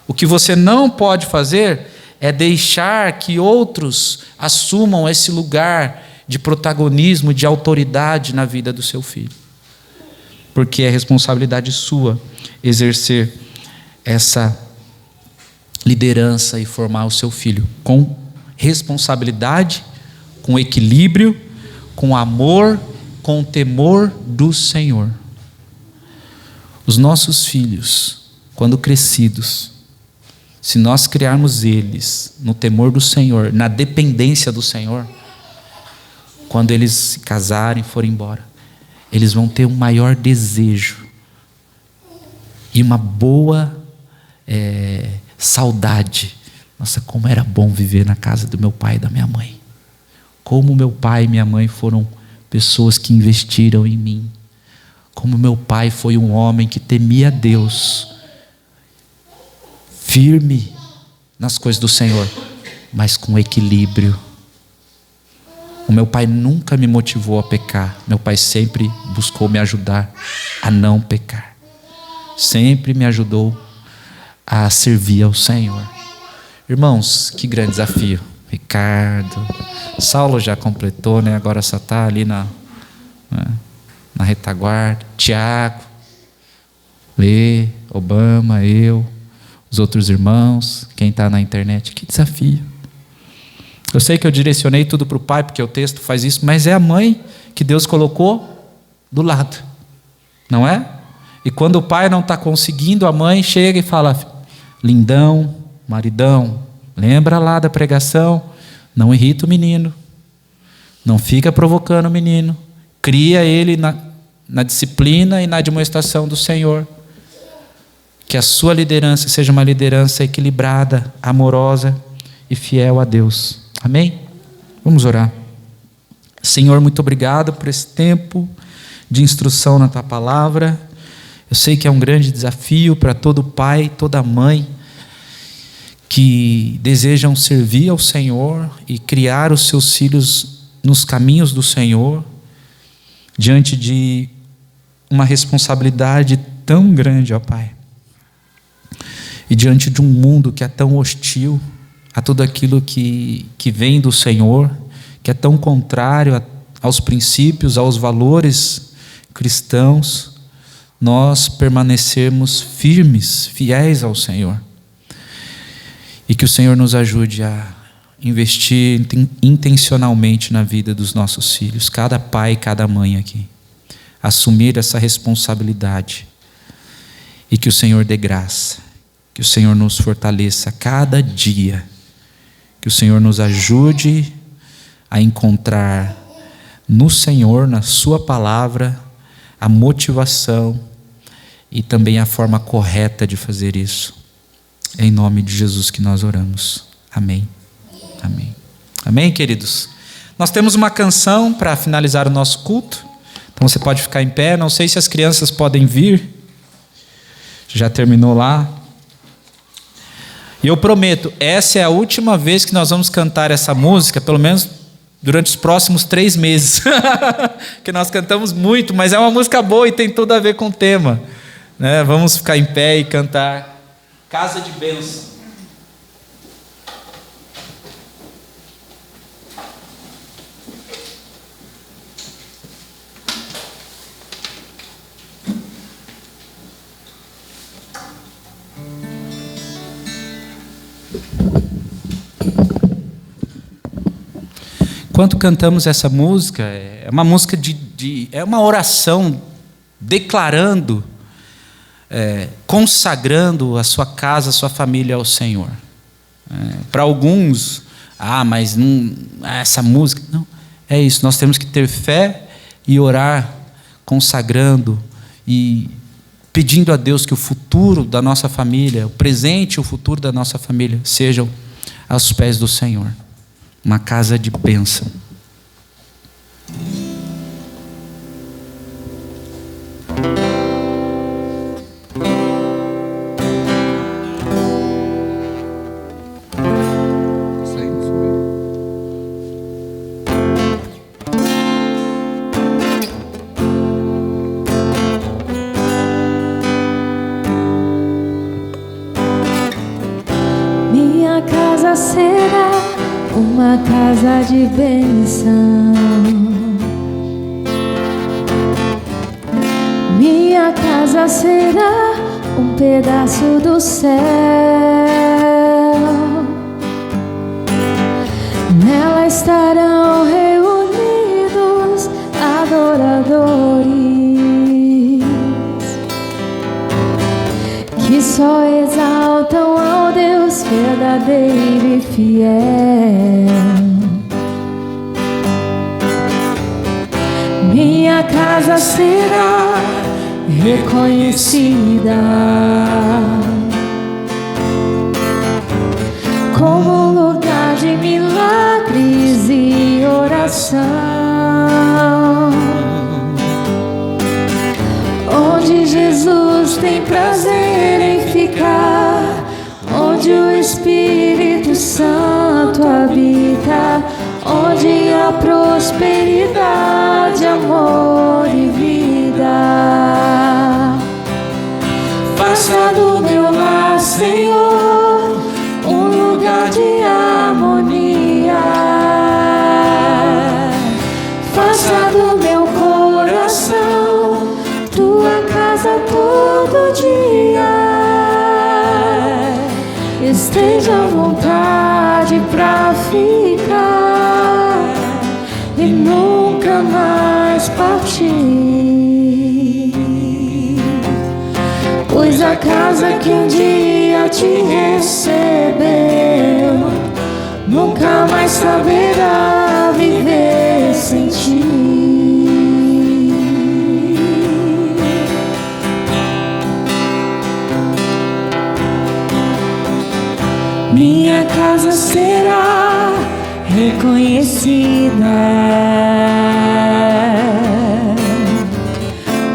S2: O que você não pode fazer é deixar que outros assumam esse lugar de protagonismo, de autoridade na vida do seu filho. Porque é responsabilidade sua exercer essa liderança e formar o seu filho com responsabilidade, com equilíbrio, com amor, com temor do Senhor. Os nossos filhos, quando crescidos, se nós criarmos eles no temor do Senhor, na dependência do Senhor, quando eles se casarem e forem embora, eles vão ter um maior desejo
S3: e uma boa saudade. Nossa, como era bom viver na casa do meu pai e da minha mãe. Como meu pai e minha mãe foram pessoas que investiram em mim. Como meu pai foi um homem que temia Deus, firme nas coisas do Senhor, mas com equilíbrio. O meu pai nunca me motivou a pecar. Meu pai sempre buscou me ajudar a não pecar. Sempre me ajudou a servir ao Senhor. Irmãos, que grande desafio. Ricardo, Saulo já completou, né? Agora só está ali na retaguarda. Tiago, Lê, Obama, eu, os outros irmãos, quem está na internet. Que desafio. Eu sei que eu direcionei tudo para o pai, porque o texto faz isso, mas é a mãe que Deus colocou do lado, não é? E quando o pai não está conseguindo, a mãe chega e fala: lindão, maridão, lembra lá da pregação? Não irrita o menino, não fica provocando o menino, cria ele na disciplina e na demonstração do Senhor. Que a sua liderança seja uma liderança equilibrada, amorosa e fiel a Deus. Amém? Vamos orar. Senhor, muito obrigado por esse tempo de instrução na Tua Palavra. Eu sei que é um grande desafio para todo pai, toda mãe que desejam servir ao Senhor e criar os seus filhos nos caminhos do Senhor, diante de uma responsabilidade tão grande, ó Pai. E diante de um mundo que é tão hostil a tudo aquilo que vem do Senhor, que é tão contrário aos princípios, aos valores cristãos, nós permanecermos firmes, fiéis ao Senhor. E que o Senhor nos ajude a investir intencionalmente na vida dos nossos filhos, cada pai e cada mãe aqui, assumir essa responsabilidade. E que o Senhor dê graça, que o Senhor nos fortaleça cada dia, que o Senhor nos ajude a encontrar no Senhor, na Sua palavra, a motivação e também a forma correta de fazer isso. É em nome de Jesus que nós oramos. Amém. Amém. Amém, queridos? Nós temos uma canção para finalizar o nosso culto. Então você pode ficar em pé. Não sei se as crianças podem vir. Já terminou lá. E eu prometo, essa é a última vez que nós vamos cantar essa música, pelo menos durante os próximos 3 meses. Que nós cantamos muito, mas é uma música boa e tem tudo a ver com o tema, né? Vamos ficar em pé e cantar Casa de Bênção. Enquanto cantamos essa música, é uma música é uma oração declarando, consagrando a sua casa, a sua família ao Senhor. Para alguns, mas não, essa música, não, é isso, nós temos que ter fé e orar, consagrando e pedindo a Deus que o futuro da nossa família, o presente e o futuro da nossa família sejam aos pés do Senhor. Uma casa de bênção.
S4: Minha casa será uma casa de bênção. Minha casa será um pedaço do céu. Nela estarão reunidos adoradores que só exaltam ao Deus verdadeiro e fiel. Minha casa será
S6: reconhecida como lugar de milagres e oração, onde Jesus tem prazer em ficar, onde o Espírito Santo habita, onde há prosperidade, amor e vida. Faça do meu lar, Senhor, um lugar de harmonia. Faça do meu coração tua casa todo dia. Esteja à vontade pra ficar e nunca mais partir. Pois a casa que um dia te recebeu nunca mais saberá viver sem ti. Minha casa será reconhecida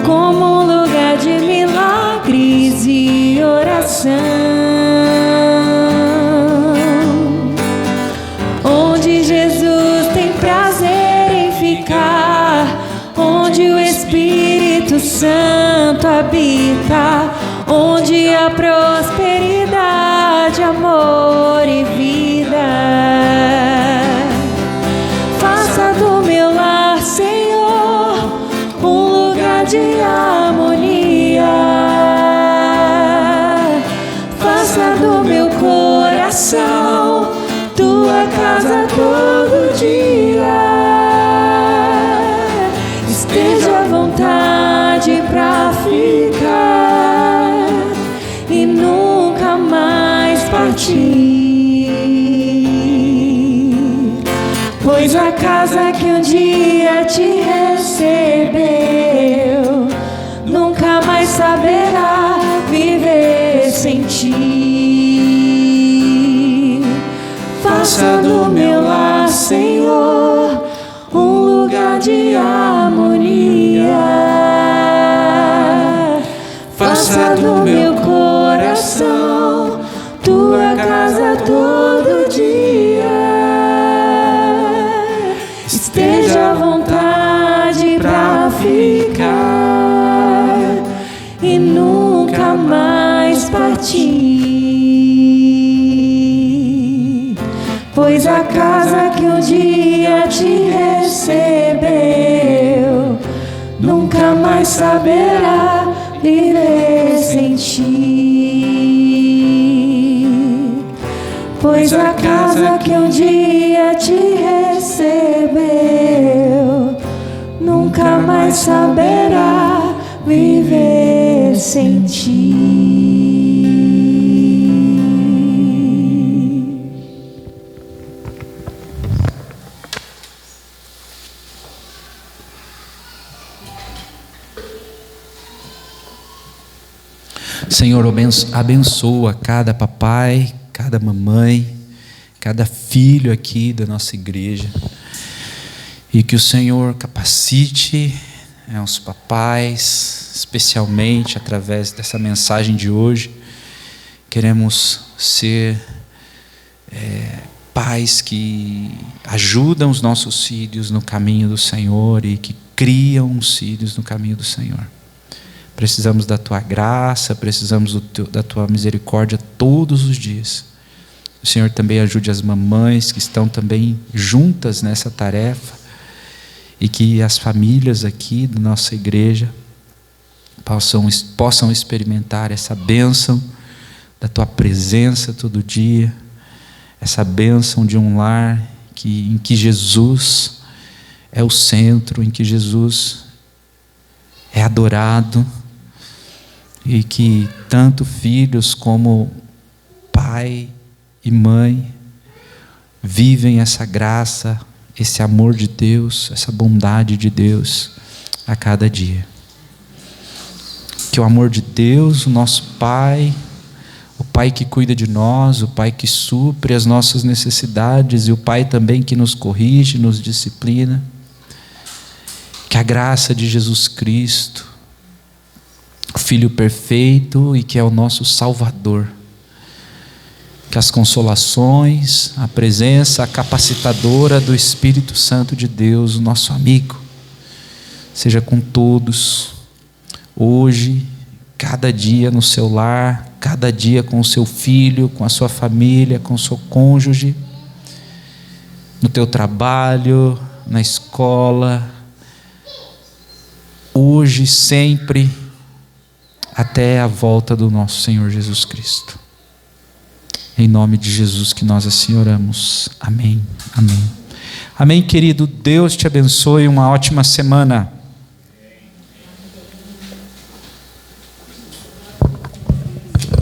S6: como um lugar de milagres e oração, onde Jesus tem prazer em ficar, onde o Espírito Santo habita, onde há prosperidade, amor e vida. Faça do meu lar, Senhor, um lugar de harmonia. Faça do meu coração tua casa todo dia. Esteja à vontade pra ficar e nunca mais partir. Pois a casa que um dia te recebeu nunca mais saberá viver sem ti. Faça do meu lar, Senhor, um lugar de harmonia. Faça do meu coração tua casa todo dia. Esteja à vontade pra ficar e nunca mais partir. Pois a casa que um dia te recebeu nunca mais saberá viver sem ti. Pois a casa que um dia te recebeu nunca mais saberá viver sem ti.
S2: Senhor, abençoa cada papai, cada mamãe, cada filho aqui da nossa igreja. E que o Senhor capacite os papais, especialmente através dessa mensagem de hoje. Queremos ser pais que ajudam os nossos filhos no caminho do Senhor e que criam os filhos no caminho do Senhor. Precisamos da Tua graça, precisamos da Tua misericórdia todos os dias. O Senhor também ajude as mamães que estão também juntas nessa tarefa e que as famílias aqui da nossa igreja possam experimentar essa bênção da Tua presença todo dia, essa bênção de um lar em que Jesus é o centro, em que Jesus é adorado, e que tanto filhos como pai e mãe vivem essa graça, esse amor de Deus, essa bondade de Deus a cada dia. Que o amor de Deus, o nosso Pai, o Pai que cuida de nós, o Pai que supre as nossas necessidades e o Pai também que nos corrige, nos disciplina, que a graça de Jesus Cristo, o Filho perfeito e que é o nosso Salvador, que as consolações, a presença capacitadora do Espírito Santo de Deus, o nosso amigo, seja com todos, hoje, cada dia no seu lar, cada dia com o seu filho, com a sua família, com o seu cônjuge, no teu trabalho, na escola, hoje, sempre, até a volta do nosso Senhor Jesus Cristo. Em nome de Jesus que nós assim oramos. Amém. Amém. Amém, querido. Deus te abençoe. Uma ótima semana.